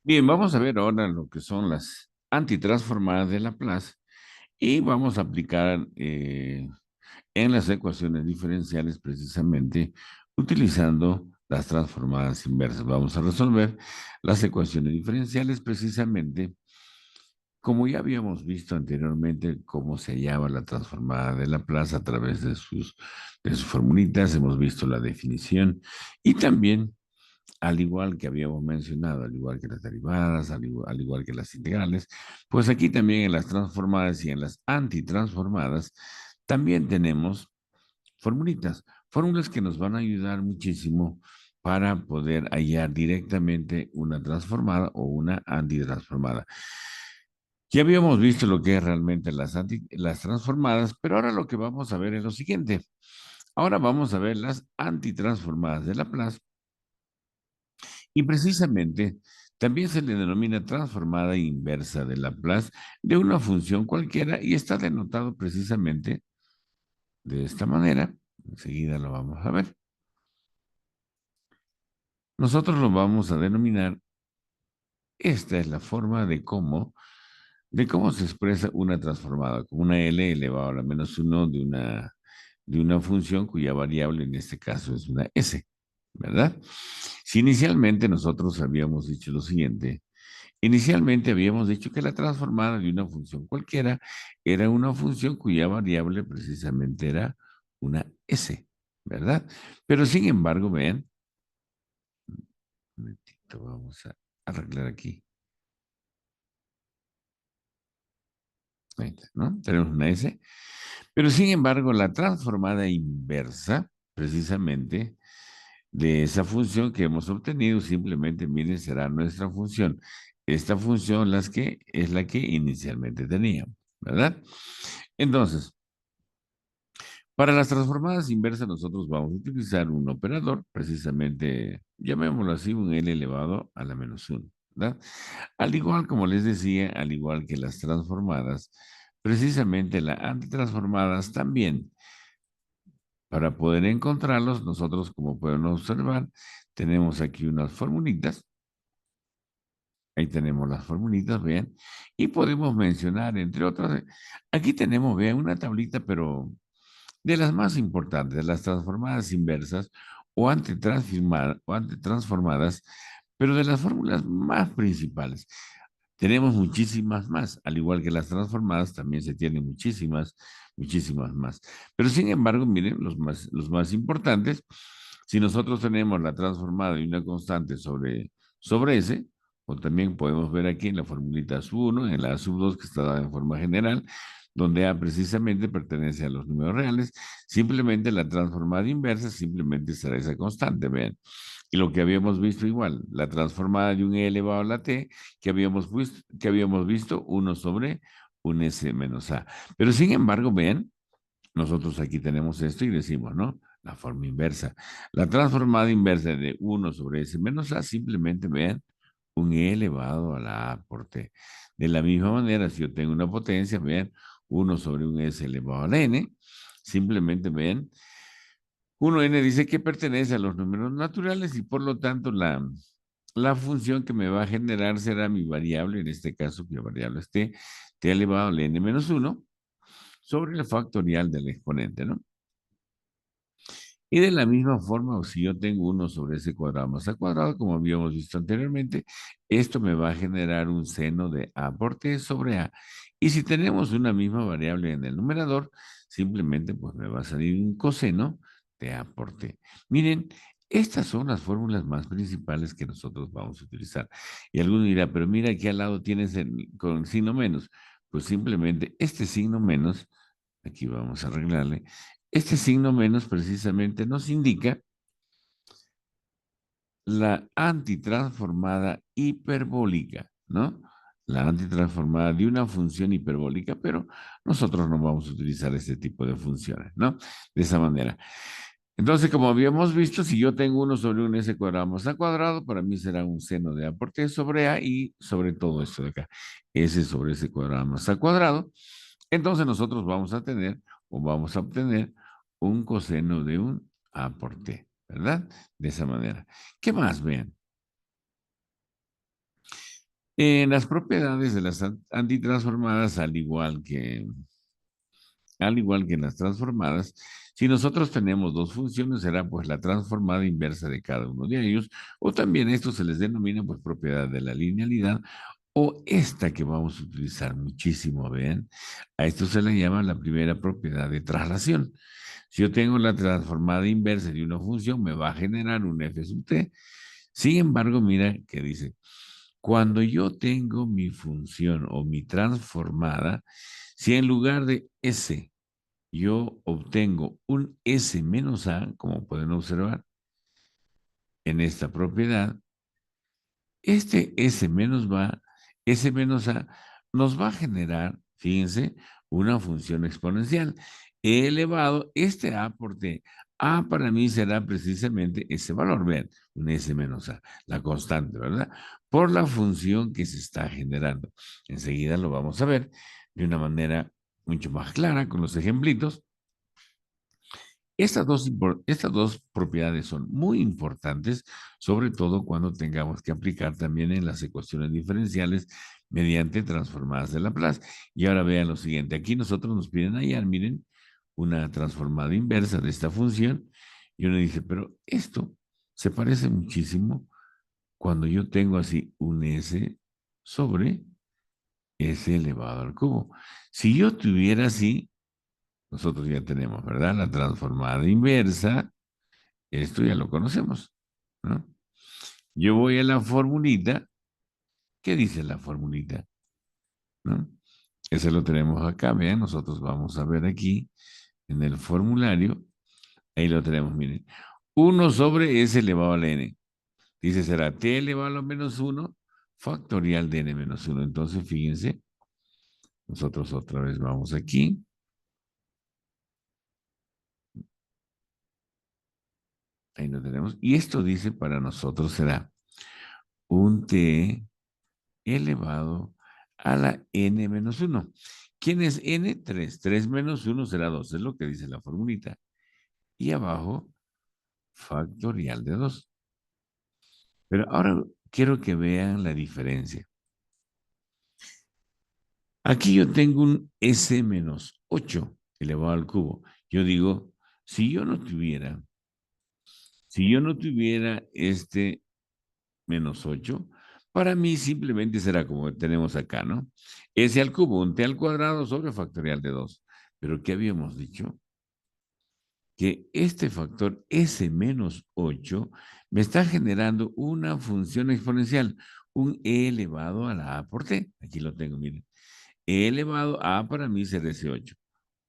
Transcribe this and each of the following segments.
Bien, vamos a ver ahora lo que son las antitransformadas de Laplace y vamos a aplicar en las ecuaciones diferenciales precisamente utilizando las transformadas inversas. Vamos a resolver las ecuaciones diferenciales precisamente como ya habíamos visto anteriormente cómo se hallaba la transformada de Laplace a través de sus formulitas, hemos visto la definición y también al igual que habíamos mencionado, al igual que las derivadas, al igual que las integrales, pues aquí también en las transformadas y en las antitransformadas también tenemos formulitas, fórmulas que nos van a ayudar muchísimo para poder hallar directamente una transformada o una antitransformada. Ya habíamos visto lo que es realmente las transformadas, pero ahora lo que vamos a ver es lo siguiente. Ahora vamos a ver las antitransformadas de Laplace y precisamente también se le denomina transformada inversa de Laplace de una función cualquiera y está denotado precisamente de esta manera. Enseguida lo vamos a ver. Nosotros lo vamos a denominar, esta es la forma de cómo se expresa una transformada, como una L elevado a la menos uno de una función cuya variable en este caso es una S, ¿verdad? Si inicialmente nosotros habíamos dicho lo siguiente. Inicialmente habíamos dicho que la transformada de una función cualquiera era una función cuya variable precisamente era una S, ¿verdad? Pero sin embargo, vean, un momentito, vamos a arreglar aquí. Ahí está, ¿no? Tenemos una S. Pero sin embargo, la transformada inversa, precisamente, de esa función que hemos obtenido, simplemente, miren, será nuestra función. Esta función es la que inicialmente teníamos, ¿verdad? Entonces, para las transformadas inversas nosotros vamos a utilizar un operador, precisamente, llamémoslo así, un L elevado a la menos uno, ¿verdad? Al igual, como les decía, al igual que las transformadas, precisamente las antitransformadas también. Para poder encontrarlos, nosotros, como pueden observar, tenemos aquí unas formulitas. Ahí tenemos las formulitas, vean. Y podemos mencionar, entre otras, aquí tenemos, vean, una tablita, pero de las más importantes, las transformadas inversas o antitransformadas, pero de las fórmulas más principales. Tenemos muchísimas más, al igual que las transformadas, también se tienen muchísimas, muchísimas más. Pero sin embargo, miren, los más importantes, si nosotros tenemos la transformada y una constante sobre S, o también podemos ver aquí en la formulita sub 1, en la sub 2 que está dada en forma general, donde A precisamente pertenece a los números reales, simplemente la transformada inversa simplemente será esa constante, vean. Y lo que habíamos visto igual, la transformada de un E elevado a la T, que habíamos visto 1 sobre un S menos A. Pero sin embargo, vean, nosotros aquí tenemos esto y decimos, ¿no? La forma inversa. La transformada inversa de 1 sobre S menos A, simplemente vean, un E elevado a la A por T. De la misma manera, si yo tengo una potencia, vean, 1 sobre un S elevado a la N, simplemente vean, 1n dice que pertenece a los números naturales y por lo tanto la función que me va a generar será mi variable, en este caso mi variable es t elevado al n menos 1 sobre el factorial del exponente, ¿no? Y de la misma forma, si yo tengo 1 sobre ese cuadrado más a cuadrado, como habíamos visto anteriormente, esto me va a generar un seno de a por t sobre a. Y si tenemos una misma variable en el numerador, simplemente pues me va a salir un coseno de a por t. Miren, estas son las fórmulas más principales que nosotros vamos a utilizar. Y alguno dirá, pero mira aquí al lado tienes con signo menos. Pues simplemente este signo menos, aquí vamos a arreglarle, este signo menos precisamente nos indica la antitransformada hiperbólica, ¿no? La antitransformada de una función hiperbólica, pero nosotros no vamos a utilizar este tipo de funciones, ¿no? De esa manera. Entonces, como habíamos visto, si yo tengo 1 sobre un s cuadrado más a cuadrado, para mí será un seno de a por t sobre a y sobre todo esto de acá, s sobre s cuadrado más a cuadrado. Entonces nosotros vamos a tener o vamos a obtener un coseno de un a por t, ¿verdad? De esa manera. ¿Qué más? Vean. En las propiedades de las antitransformadas, al igual que en las transformadas, si nosotros tenemos dos funciones, será pues la transformada inversa de cada uno de ellos, o también esto se les denomina pues propiedad de la linealidad, o esta que vamos a utilizar muchísimo, vean, a esto se le llama la primera propiedad de traslación. Si yo tengo la transformada inversa de una función, me va a generar un f sub t. Sin embargo, mira que dice, cuando yo tengo mi función o mi transformada, si en lugar de s yo obtengo un s menos a, como pueden observar en esta propiedad, este S menos A, nos va a generar, fíjense, una función exponencial. He elevado este A por T. A para mí será precisamente ese valor, vean, un S menos A, la constante, ¿verdad? Por la función que se está generando. Enseguida lo vamos a ver de una manera mucho más clara con los ejemplitos. Estas dos propiedades son muy importantes, sobre todo cuando tengamos que aplicar también en las ecuaciones diferenciales mediante transformadas de Laplace. Y ahora vean lo siguiente, aquí nosotros nos piden hallar, miren, una transformada inversa de esta función, y uno dice, pero esto se parece muchísimo cuando yo tengo así un s sobre s elevado al cubo. Si yo tuviera así, nosotros ya tenemos, ¿verdad? La transformada inversa. Esto ya lo conocemos, ¿no? Yo voy a la formulita. ¿Qué dice la formulita? ¿No? Ese lo tenemos acá, vean, nosotros vamos a ver aquí en el formulario, ahí lo tenemos, miren. 1 sobre s elevado a la n. Dice, será t elevado a la menos 1 factorial de n menos 1. Entonces, fíjense, nosotros otra vez vamos aquí, ahí lo tenemos. Y esto dice para nosotros será un t elevado a la n menos 1. ¿Quién es n? 3. 3 menos 1 será 2. Es lo que dice la formulita. Y abajo, factorial de 2. Pero ahora quiero que vean la diferencia. Aquí yo tengo un s menos 8 elevado al cubo. Yo digo, si yo no tuviera, si yo no tuviera este menos 8, para mí simplemente será como tenemos acá, ¿no? S al cubo, un t al cuadrado sobre factorial de 2. Pero ¿qué habíamos dicho? Que este factor S menos 8 me está generando una función exponencial, un e elevado a la a por t. Aquí lo tengo, miren. E elevado a para mí será ese 8,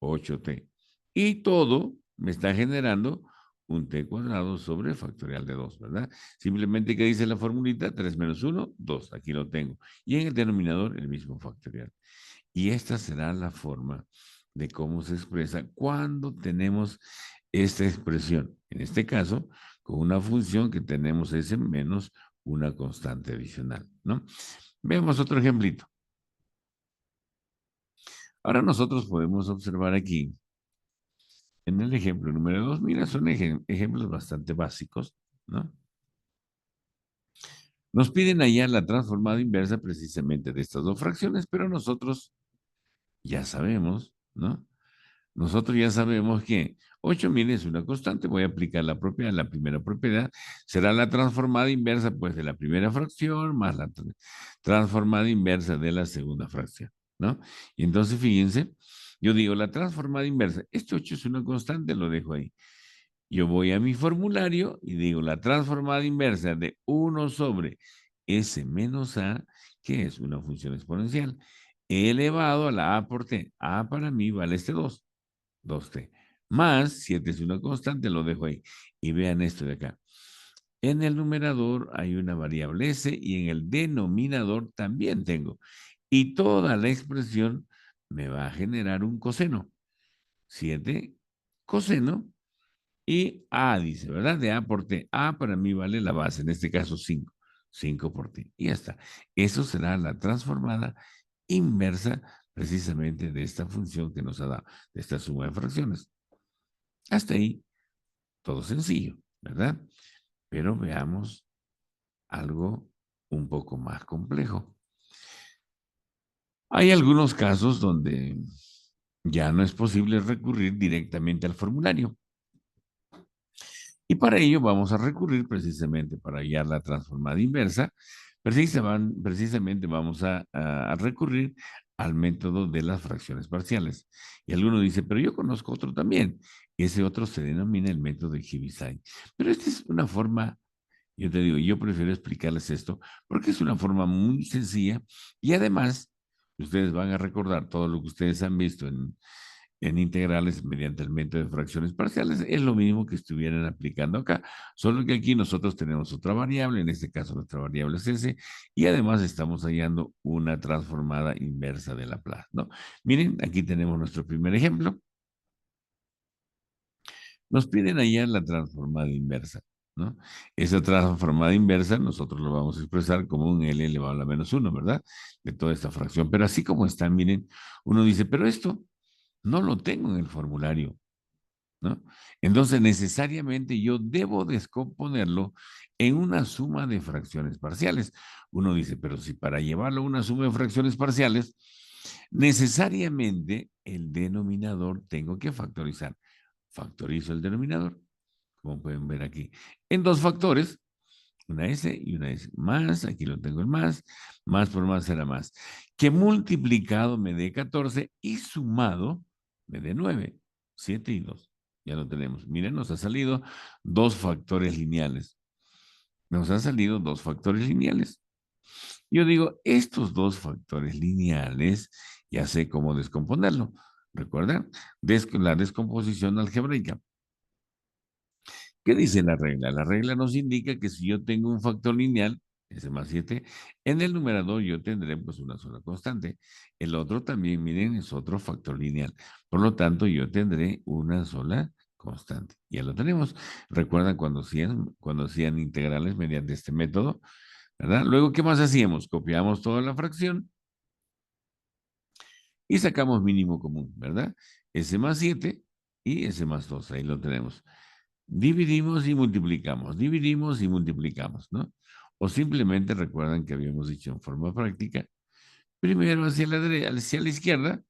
8t. Y todo me está generando un t cuadrado sobre factorial de 2, ¿verdad? Simplemente que dice la formulita, 3 menos 1, 2. Aquí lo tengo. Y en el denominador, el mismo factorial. Y esta será la forma de cómo se expresa cuando tenemos esta expresión. En este caso, con una función que tenemos S menos una constante adicional, ¿no? Veamos otro ejemplito. Ahora nosotros podemos observar aquí, en el ejemplo número 2, mira, son ejemplos bastante básicos, ¿no? Nos piden allá la transformada inversa precisamente de estas dos fracciones, pero nosotros ya sabemos, ¿no? Nosotros ya sabemos que 8.000 es una constante, voy a aplicar la propiedad, la primera propiedad será la transformada inversa pues de la primera fracción más la transformada inversa de la segunda fracción, ¿no? Y entonces fíjense, yo digo la transformada inversa, este 8 es una constante, lo dejo ahí. Yo voy a mi formulario y digo la transformada inversa de 1 sobre s menos a, que es una función exponencial, elevado a la a por t. A para mí vale este 2. 2t. Más, 7 es una constante, lo dejo ahí. Y vean esto de acá. En el numerador hay una variable s y en el denominador también tengo. Y toda la expresión me va a generar un coseno. 7 coseno y a dice, ¿verdad? De a por t. A para mí vale la base, en este caso 5. 5 por t. Y ya está. Eso será la transformada inversa precisamente de esta función que nos ha dado, de esta suma de fracciones. Hasta ahí, todo sencillo, ¿verdad? Pero veamos algo un poco más complejo. Hay algunos casos donde ya no es posible recurrir directamente al formulario. Y para ello vamos a recurrir precisamente para hallar la transformada inversa, precisamente vamos a recurrir al método de las fracciones parciales. Y alguno dice, pero yo conozco otro también. Ese otro se denomina el método de Heaviside. Pero esta es una forma, yo te digo, yo prefiero explicarles esto porque es una forma muy sencilla y además ustedes van a recordar todo lo que ustedes han visto en integrales mediante el método de fracciones parciales, es lo mismo que estuvieran aplicando acá, solo que aquí nosotros tenemos otra variable, en este caso nuestra variable es S, y además estamos hallando una transformada inversa de Laplace, ¿no? Miren, aquí tenemos nuestro primer ejemplo. Nos piden hallar la transformada inversa, ¿no? Esa transformada inversa nosotros lo vamos a expresar como un L elevado a la menos uno, ¿verdad? De toda esta fracción. Pero así como está, miren, uno dice, pero esto no lo tengo en el formulario, ¿no? Entonces, necesariamente yo debo descomponerlo en una suma de fracciones parciales. Uno dice, pero si para llevarlo a una suma de fracciones parciales, necesariamente el denominador tengo que factorizar. Factorizo el denominador, como pueden ver aquí, en dos factores, una S y una S. Más, aquí lo tengo en más por más será más. Que multiplicado me dé 14 y sumado me dé 9, 7 y 2. Ya lo tenemos. Miren, nos ha salido dos factores lineales. Nos han salido dos factores lineales. Yo digo, estos dos factores lineales, ya sé cómo descomponerlo. ¿Recuerdan? La descomposición algebraica. ¿Qué dice la regla? La regla nos indica que si yo tengo un factor lineal, S más 7, en el numerador yo tendré pues una sola constante. El otro también, miren, es otro factor lineal. Por lo tanto, yo tendré una sola constante. Ya lo tenemos. ¿Recuerdan cuando hacían integrales mediante este método? ¿Verdad? Luego, ¿qué más hacíamos? Copiamos toda la fracción y sacamos mínimo común, ¿verdad? S más 7 y S más 2. Ahí lo tenemos. Dividimos y multiplicamos, ¿no? O simplemente recuerdan que habíamos dicho en forma práctica, primero hacia la derecha, hacia la izquierda,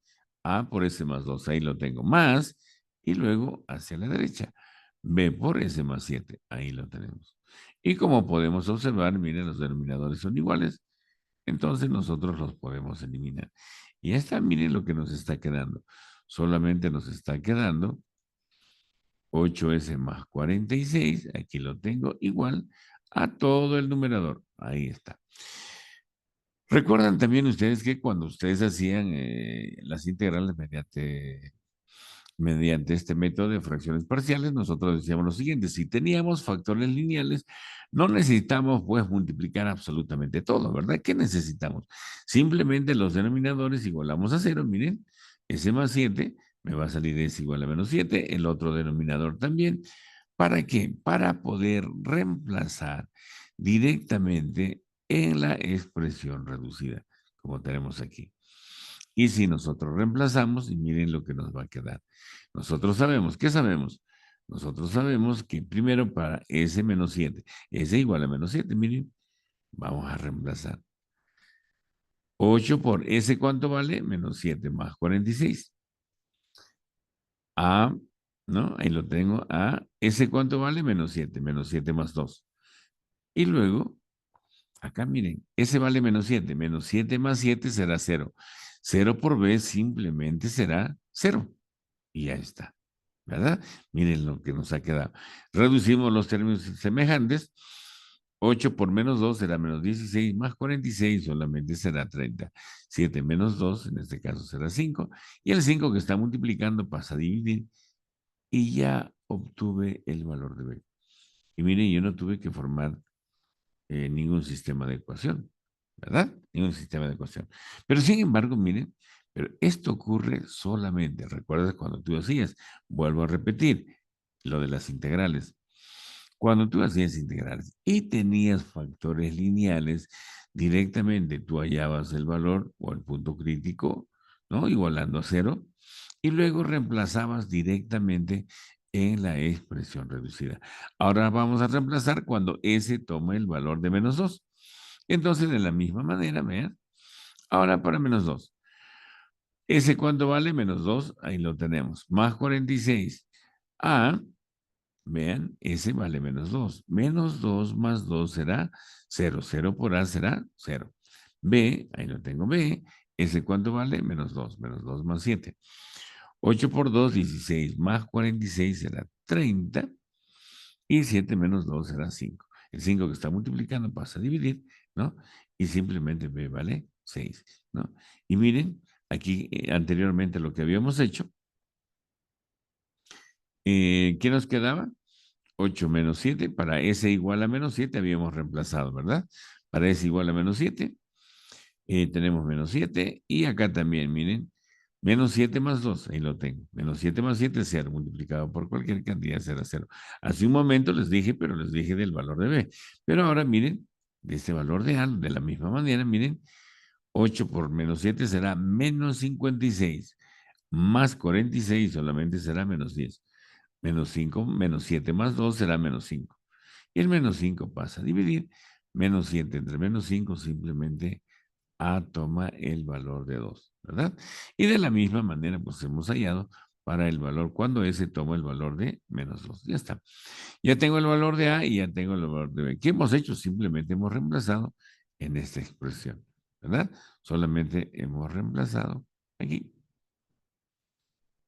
A por S más 2, ahí lo tengo, más, y luego hacia la derecha, B por S más 7, ahí lo tenemos. Y como podemos observar, miren, los denominadores son iguales, entonces nosotros los podemos eliminar. Y ya está, miren lo que nos está quedando. Solamente nos está quedando 8S más 46, aquí lo tengo igual a todo el numerador. Ahí está. Recuerdan también ustedes que cuando ustedes hacían las integrales mediante este método de fracciones parciales, nosotros decíamos lo siguiente, si teníamos factores lineales, no necesitamos pues multiplicar absolutamente todo, ¿verdad? ¿Qué necesitamos? Simplemente los denominadores igualamos a cero, miren, S más 7 me va a salir S igual a menos 7, el otro denominador también. ¿Para qué? Para poder reemplazar directamente en la expresión reducida, como tenemos aquí. Y si nosotros reemplazamos, y miren lo que nos va a quedar. Nosotros sabemos, ¿qué sabemos? Nosotros sabemos que primero para S menos 7, S igual a menos 7, miren, vamos a reemplazar. 8 por S, ¿cuánto vale? Menos 7 más 46. A, ¿no? Ahí lo tengo. A, S, ¿cuánto vale? Menos 7 más 2. Y luego, acá miren, S vale menos 7 más 7 será cero. Cero por B simplemente será cero. Y ya está, ¿verdad? Miren lo que nos ha quedado. Reducimos los términos semejantes. 8 por menos 2 será menos 16 más 46 solamente será 30. 7 menos 2 en este caso será 5. Y el 5 que está multiplicando pasa a dividir y ya obtuve el valor de B. Y miren, yo no tuve que formar ningún sistema de ecuación, ¿verdad? Ningún sistema de ecuación. Pero sin embargo, miren, pero esto ocurre solamente, recuerdas cuando tú hacías, vuelvo a repetir, lo de las integrales. Cuando tú hacías integrales y tenías factores lineales, directamente tú hallabas el valor o el punto crítico, ¿no? Igualando a cero, y luego reemplazabas directamente en la expresión reducida. Ahora vamos a reemplazar cuando S toma el valor de menos 2. Entonces, de la misma manera, vean, ahora para menos 2. ¿Ese cuánto vale? Menos 2, ahí lo tenemos. Más 46. A, vean, ese vale menos 2. Menos 2 más 2 será 0. 0 por A será 0. B, ahí lo tengo B. ¿Ese cuánto vale? Menos 2. Menos 2 más 7. 8 por 2, 16. Más 46 será 30. Y 7 menos 2 será 5. El 5 que está multiplicando pasa a dividir, ¿no? Y simplemente B vale 6, ¿no? Y miren, aquí anteriormente lo que habíamos hecho, ¿qué nos quedaba? 8 menos 7, para S igual a menos 7 habíamos reemplazado, ¿verdad? Para S igual a menos 7, tenemos menos 7 y acá también, miren, menos 7 más 2, ahí lo tengo. Menos 7 más 7 es 0, multiplicado por cualquier cantidad será 0. Hace un momento les dije, pero les dije del valor de B. Pero ahora miren, de este valor de A, de la misma manera, miren, 8 por menos 7 será menos 56, más 46 solamente será menos 10. Menos 5 menos 7 más 2 será menos 5. Y el menos 5 pasa a dividir. Menos 7 entre menos 5 simplemente A toma el valor de 2, ¿verdad? Y de la misma manera, pues hemos hallado para el valor cuando S toma el valor de menos 2. Ya está. Ya tengo el valor de A y ya tengo el valor de B. ¿Qué hemos hecho? Simplemente hemos reemplazado en esta expresión, ¿verdad? Solamente hemos reemplazado aquí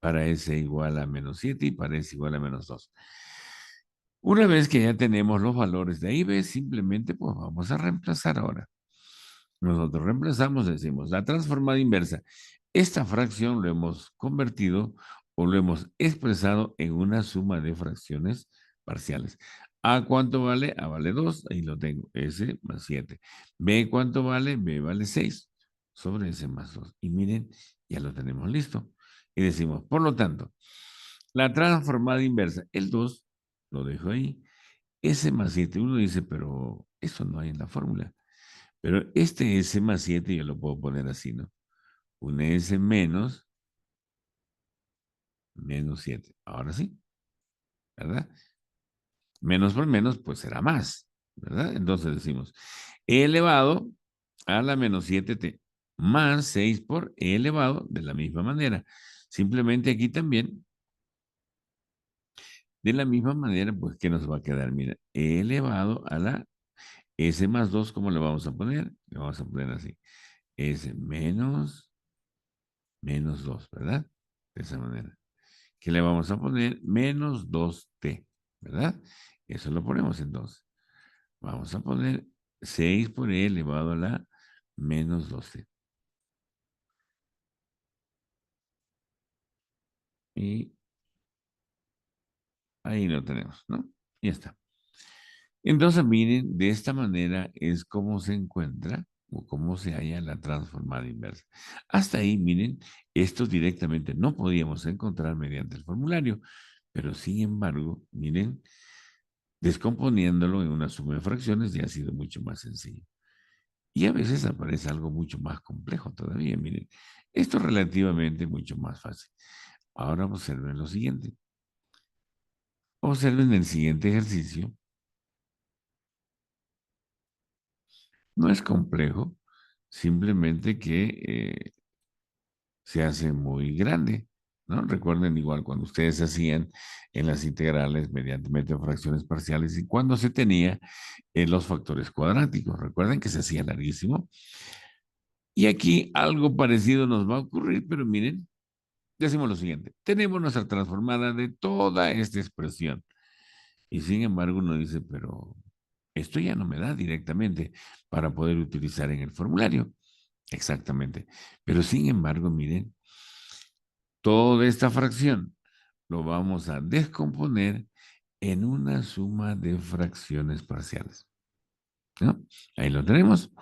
para S igual a menos 7 y para S igual a menos 2. Una vez que ya tenemos los valores de A y B, simplemente pues vamos a reemplazar ahora. Nosotros reemplazamos, decimos, la transformada inversa. Esta fracción lo hemos convertido o lo hemos expresado en una suma de fracciones parciales. ¿A cuánto vale? A vale 2, ahí lo tengo, S más 7. ¿B cuánto vale? B vale 6 sobre S más 2. Y miren, ya lo tenemos listo. Y decimos, por lo tanto, la transformada inversa, el 2, lo dejo ahí, S más 7. Uno dice, pero eso no hay en la fórmula. Pero este S más 7 yo lo puedo poner así, ¿no? Un S menos 7. Ahora sí, ¿verdad? Menos por menos, pues será más, ¿verdad? Entonces decimos, E elevado a la menos 7t más 6 por E elevado de la misma manera. Simplemente aquí también, de la misma manera, pues, ¿qué nos va a quedar? Mira, E elevado a la S más 2, ¿cómo le vamos a poner? Le vamos a poner así. S menos 2, ¿verdad? De esa manera. ¿Qué le vamos a poner? Menos 2t, ¿verdad? Eso lo ponemos entonces. Vamos a poner 6 por e elevado a la menos 2t. Y ahí lo tenemos, ¿no? Ya está. Entonces, miren, de esta manera es como se encuentra o cómo se halla la transformada inversa. Hasta ahí, miren, esto directamente no podíamos encontrar mediante el formulario, pero sin embargo, miren, descomponiéndolo en una suma de fracciones ya ha sido mucho más sencillo. Y a veces aparece algo mucho más complejo todavía. Miren, esto es relativamente mucho más fácil. Ahora observen lo siguiente. Observen el siguiente ejercicio. No es complejo, simplemente que se hace muy grande, ¿no? Recuerden igual cuando ustedes hacían en las integrales mediante método de fracciones parciales y cuando se tenía los factores cuadráticos. Recuerden que se hacía larguísimo. Y aquí algo parecido nos va a ocurrir, pero miren, decimos lo siguiente, tenemos nuestra transformada de toda esta expresión. Y sin embargo uno dice, pero esto ya no me da directamente para poder utilizar en el formulario. Exactamente. Pero sin embargo, miren, toda esta fracción lo vamos a descomponer en una suma de fracciones parciales, ¿no? Ahí lo tenemos.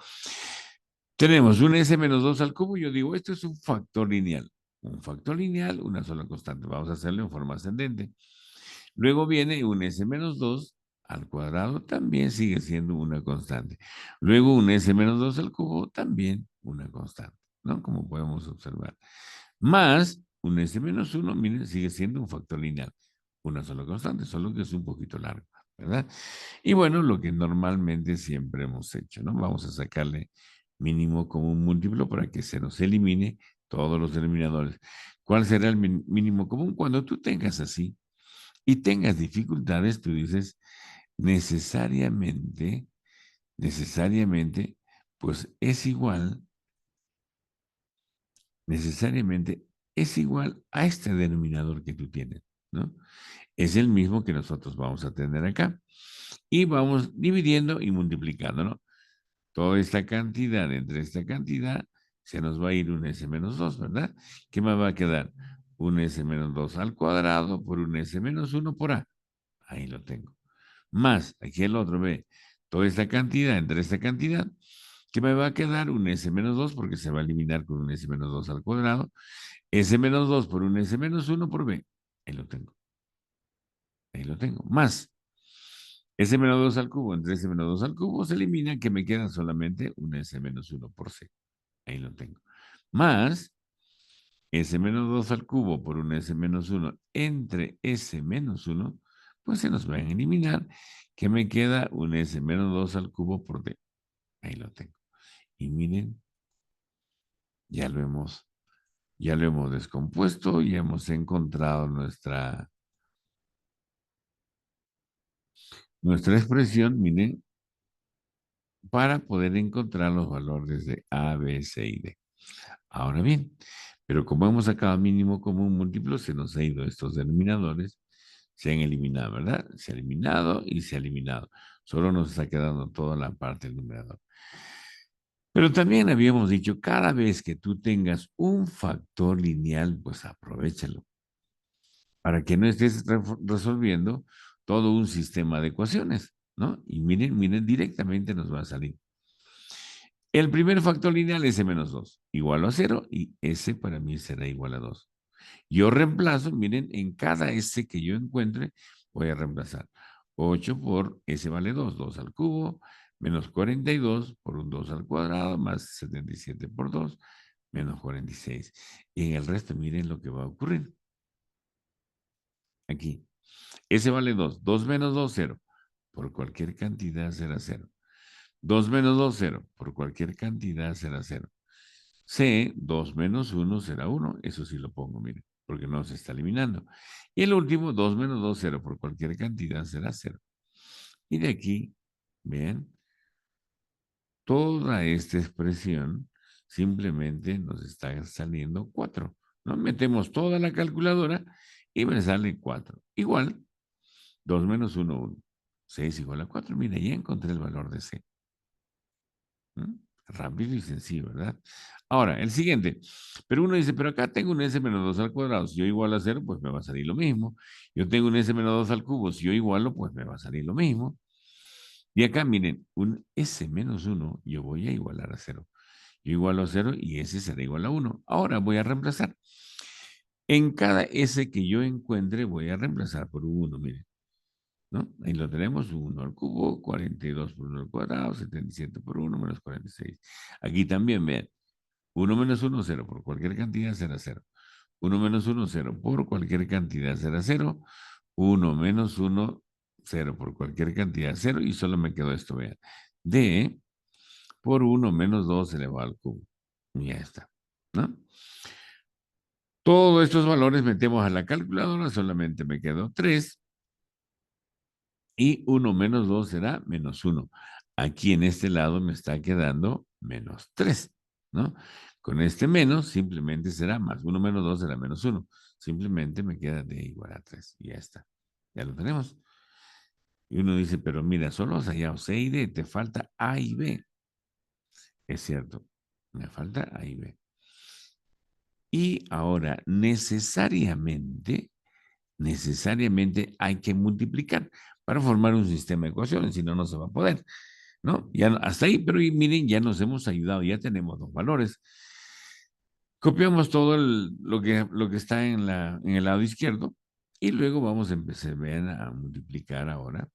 Tenemos un S menos 2 al cubo. Yo digo, esto es un factor lineal. Un factor lineal, una sola constante. Vamos a hacerlo en forma ascendente. Luego viene un S menos 2 al cuadrado, también sigue siendo una constante. Luego un S menos 2 al cubo, también una constante, ¿no? Como podemos observar. Más un S menos 1, miren, sigue siendo un factor lineal. Una sola constante, solo que es un poquito largo, ¿verdad? Y bueno, lo que normalmente siempre hemos hecho, ¿no? Vamos a sacarle mínimo como un múltiplo para que se nos elimine todos los denominadores. ¿Cuál será el mínimo común? Cuando tú tengas así y tengas dificultades, tú dices necesariamente, necesariamente, pues necesariamente es igual a este denominador que tú tienes, ¿no? Es el mismo que nosotros vamos a tener acá. Y vamos dividiendo y multiplicando, ¿no? Toda esta cantidad entre esta cantidad se nos va a ir un s menos 2, ¿verdad? ¿Qué me va a quedar? Un s menos 2 al cuadrado por un s menos 1 por a. Ahí lo tengo. Más, aquí el otro, ve, toda esta cantidad entre esta cantidad, que me va a quedar un s menos 2 porque se va a eliminar con un s menos 2 al cuadrado, s menos 2 por un s menos 1 por b. Ahí lo tengo. Ahí lo tengo. Más, S menos 2 al cubo entre S menos 2 al cubo se elimina, que me queda solamente un S menos 1 por C. Ahí lo tengo. Más S menos 2 al cubo por un S menos 1 entre S menos 1, pues se nos van a eliminar, que me queda un S menos 2 al cubo por D. Ahí lo tengo. Y miren, ya lo hemos, ya lo hemos descompuesto y hemos encontrado nuestra expresión, miren, para poder encontrar los valores de A, B, C y D. Ahora bien, pero como hemos sacado mínimo común múltiplo, se nos ha ido estos denominadores, se han eliminado, ¿verdad? Se ha eliminado y se ha eliminado. Solo nos está quedando toda la parte del numerador. Pero también habíamos dicho, cada vez que tú tengas un factor lineal, pues aprovéchalo, para que no estés resolviendo todo un sistema de ecuaciones, ¿no? Y miren, miren, directamente nos va a salir. El primer factor lineal es menos 2, igual a 0, y ese para mí será igual a 2. Yo reemplazo, miren, en cada S que yo encuentre, voy a reemplazar 8 por S vale 2, 2 al cubo, menos 42 por un 2 al cuadrado, más 77 por 2, menos 46. Y en el resto, miren lo que va a ocurrir. Aquí, S vale 2, 2 menos 2, 0. Por cualquier cantidad será 0. 2 menos 2, 0. Por cualquier cantidad será 0. C, 2 menos 1 será 1. Eso sí lo pongo, miren, porque no se está eliminando. Y el último, 2 menos 2, 0. Por cualquier cantidad será 0. Y de aquí, vean, toda esta expresión simplemente nos está saliendo 4. ¿No? Metemos toda la calculadora y me sale 4. Igual, 2 menos 1, 1. C es igual a 4. Mira, ya encontré el valor de C. ¿Mm? Rápido y sencillo, ¿verdad? Ahora, el siguiente. Pero uno dice, pero acá tengo un s menos 2 al cuadrado. Si yo igualo a 0, pues me va a salir lo mismo. Yo tengo un s menos 2 al cubo. Si yo igualo, pues me va a salir lo mismo. Y acá, miren, un s menos 1, yo voy a igualar a 0. Yo igualo a 0 y s será igual a 1. Ahora voy a reemplazar. En cada s que yo encuentre, voy a reemplazar por un 1, miren. ¿No? Ahí lo tenemos, 1 al cubo, 42 por 1 al cuadrado, 77 por 1 menos 46. Aquí también, vean, 1 menos 1, 0, por cualquier cantidad será 0. 1 menos 1, 0, por cualquier cantidad será 0. 1 menos 1, 0, por cualquier cantidad 0, y solo me quedó esto, vean. D por 1 menos 2 elevado al cubo. Y ya está, ¿no? Todos estos valores metemos a la calculadora, solamente me quedó 3. Y 1 menos 2 será menos 1. Aquí en este lado me está quedando menos 3, ¿no? Con este menos simplemente será más. 1 menos 2 será menos 1. Simplemente me queda D igual a 3. Y ya está. Ya lo tenemos. Y uno dice, pero mira, solo has hallado C y D, te falta A y B. Es cierto, me falta A y B. Y ahora, necesariamente hay que multiplicar para formar un sistema de ecuaciones, si no, no se va a poder, ¿no? Ya hasta ahí, pero miren, ya nos hemos ayudado, ya tenemos los valores. Copiamos todo lo que está en el lado izquierdo y luego vamos a empezar vean, a multiplicar ahora.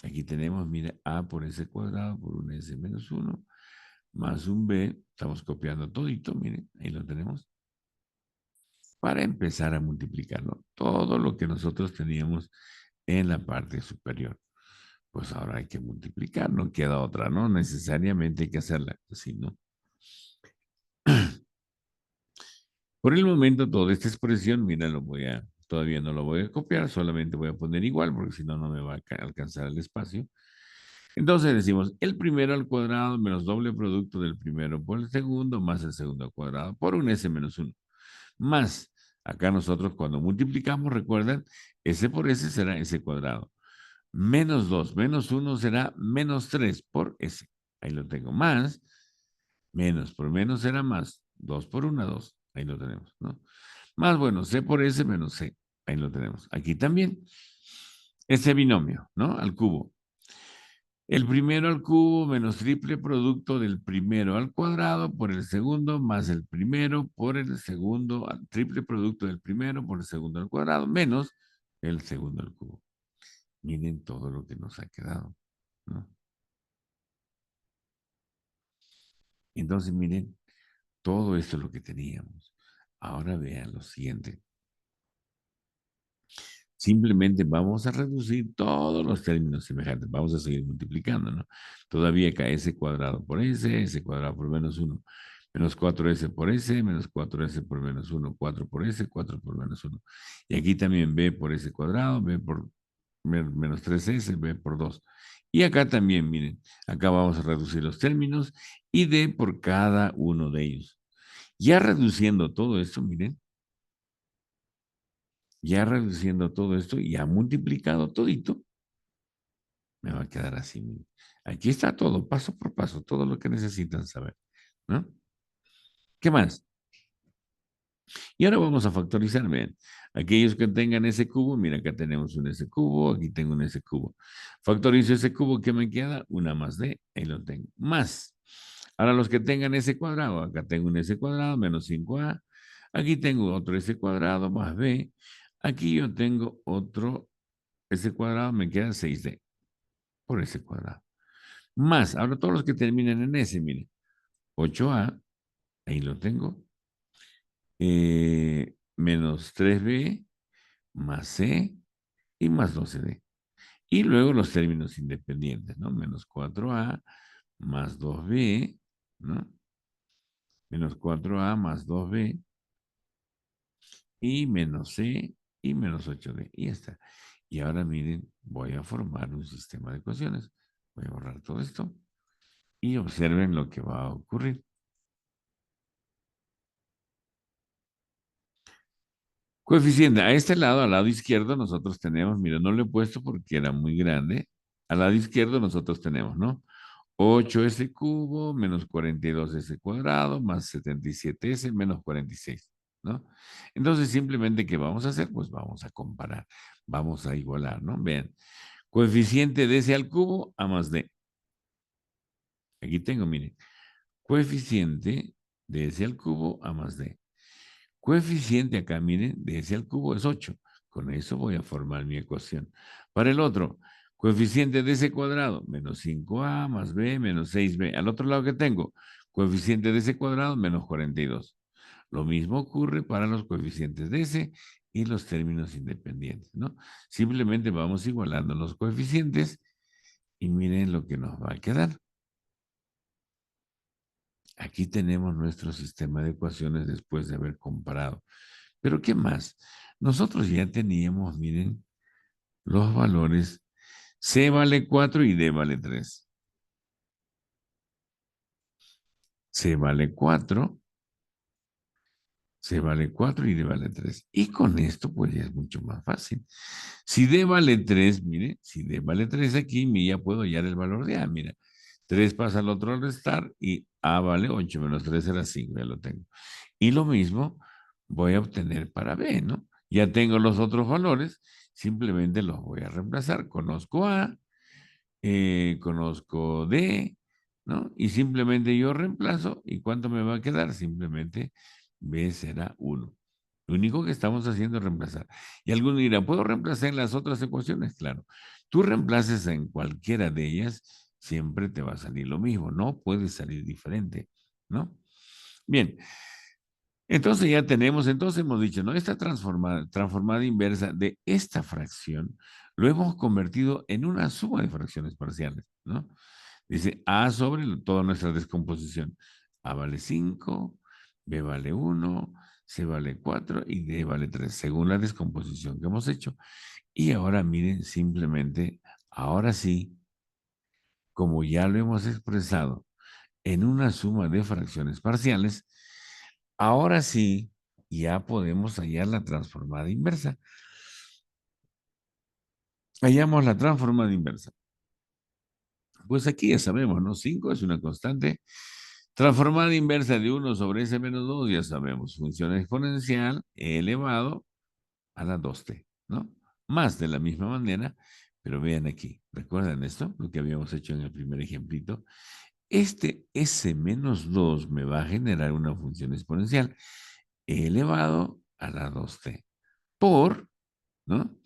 Aquí tenemos, mira, a por s cuadrado por un s menos 1 más un b. Estamos copiando todito, miren, ahí lo tenemos. Para empezar a multiplicarlo, todo lo que nosotros teníamos en la parte superior. Pues ahora hay que multiplicar, no queda otra, ¿no? Necesariamente hay que hacerla así, ¿no? Por el momento, toda esta expresión, mira, todavía no lo voy a copiar, solamente voy a poner igual, porque si no, no me va a alcanzar el espacio. Entonces decimos, el primero al cuadrado menos doble producto del primero por el segundo, más el segundo al cuadrado, por un s menos uno. Más, acá nosotros cuando multiplicamos, recuerdan, s por s será s cuadrado. Menos 2 menos uno será menos 3 por s. Ahí lo tengo. Más, menos por menos será más. 2 por 1, 2. Ahí lo tenemos, ¿no? Más, bueno, c por s menos c. Ahí lo tenemos. Aquí también. Ese binomio, ¿no? Al cubo. El primero al cubo menos triple producto del primero al cuadrado por el segundo más el primero por el segundo, triple producto del primero por el segundo al cuadrado menos el segundo al cubo. Miren todo lo que nos ha quedado, ¿no? Entonces, miren, todo esto es lo que teníamos. Ahora vean lo siguiente. Simplemente vamos a reducir todos los términos semejantes. Vamos a seguir multiplicando, ¿no? Todavía cae s cuadrado por s cuadrado por menos uno, menos 4s por s, menos 4s por menos uno, 4 por s, 4 por menos uno. Y aquí también b por s cuadrado, b por menos 3s, b por 2. Y acá también, miren, acá vamos a reducir los términos y d por cada uno de ellos. Ya reduciendo todo esto, miren, ya reduciendo todo esto, ya multiplicado todito, me va a quedar así. Miren. Aquí está todo, paso por paso, todo lo que necesitan saber, ¿no? ¿Qué más? Y ahora vamos a factorizar, vean. Aquellos que tengan ese cubo, mira, acá tenemos un S cubo, aquí tengo un S cubo. Factorizo ese cubo, ¿qué me queda? Una más D, ahí lo tengo. Más. Ahora los que tengan S cuadrado, acá tengo un S cuadrado menos 5A. Aquí tengo otro S cuadrado más B. Aquí yo tengo otro S cuadrado, me queda 6D por S cuadrado. Más, ahora todos los que terminen en S, miren. 8A, ahí lo tengo. Menos 3B más C y más 12D. Y luego los términos independientes, ¿no? Menos 4A más 2B, ¿no? Menos 4A más 2B y menos C y menos 8D. Y ya está. Y ahora miren, voy a formar un sistema de ecuaciones. Voy a borrar todo esto y observen lo que va a ocurrir. Coeficiente. A este lado, al lado izquierdo, nosotros tenemos, mira, no lo he puesto porque era muy grande. Al lado izquierdo nosotros tenemos, ¿no? 8s cubo menos 42s cuadrado más 77s menos 46, ¿no? Entonces, simplemente, ¿qué vamos a hacer? Pues vamos a comparar, vamos a igualar, ¿no? Vean, coeficiente de s al cubo a más d. Aquí tengo, miren, coeficiente de s al cubo a más d. Coeficiente acá, miren, de s al cubo es 8. Con eso voy a formar mi ecuación. Para el otro, coeficiente de s cuadrado, menos 5a más b menos 6b. Al otro lado que tengo, coeficiente de s cuadrado, menos 42. Lo mismo ocurre para los coeficientes de s y los términos independientes, ¿no? Simplemente vamos igualando los coeficientes y miren lo que nos va a quedar. Aquí tenemos nuestro sistema de ecuaciones después de haber comparado. Pero ¿qué más? Nosotros ya teníamos, miren, los valores C vale 4 y D vale 3. C vale 4, C vale 4 y D vale 3. Y con esto pues ya es mucho más fácil. Si D vale 3, mire, si D vale 3 aquí, ya puedo hallar el valor de A, mira. 3 pasa al otro al restar y A vale 8 menos 3 será 5, ya lo tengo. Y lo mismo voy a obtener para B, ¿no? Ya tengo los otros valores, simplemente los voy a reemplazar. Conozco A, conozco D, ¿no? Y simplemente yo reemplazo. ¿Y cuánto me va a quedar? Simplemente B será 1. Lo único que estamos haciendo es reemplazar. Y alguno dirá, ¿puedo reemplazar en las otras ecuaciones? Claro. Tú reemplaces en cualquiera de ellas, siempre te va a salir lo mismo. No puede salir diferente, ¿no? Bien, entonces ya tenemos, entonces hemos dicho, ¿no? Esta transformada inversa de esta fracción lo hemos convertido en una suma de fracciones parciales, ¿no? Dice A sobre toda nuestra descomposición. A vale 5, B vale 1, C vale 4 y D vale 3, según la descomposición que hemos hecho. Y ahora miren, simplemente, ahora sí, como ya lo hemos expresado en una suma de fracciones parciales, ahora sí ya podemos hallar la transformada inversa. Hallamos la transformada inversa. Pues aquí ya sabemos, ¿no? 5 es una constante. Transformada inversa de 1 sobre s menos 2, ya sabemos, función exponencial elevado a la 2t, ¿no? Más de la misma manera, pero vean aquí, ¿recuerdan esto? Lo que habíamos hecho en el primer ejemplito. Este s menos 2 me va a generar una función exponencial elevado a la 2t por, ¿no?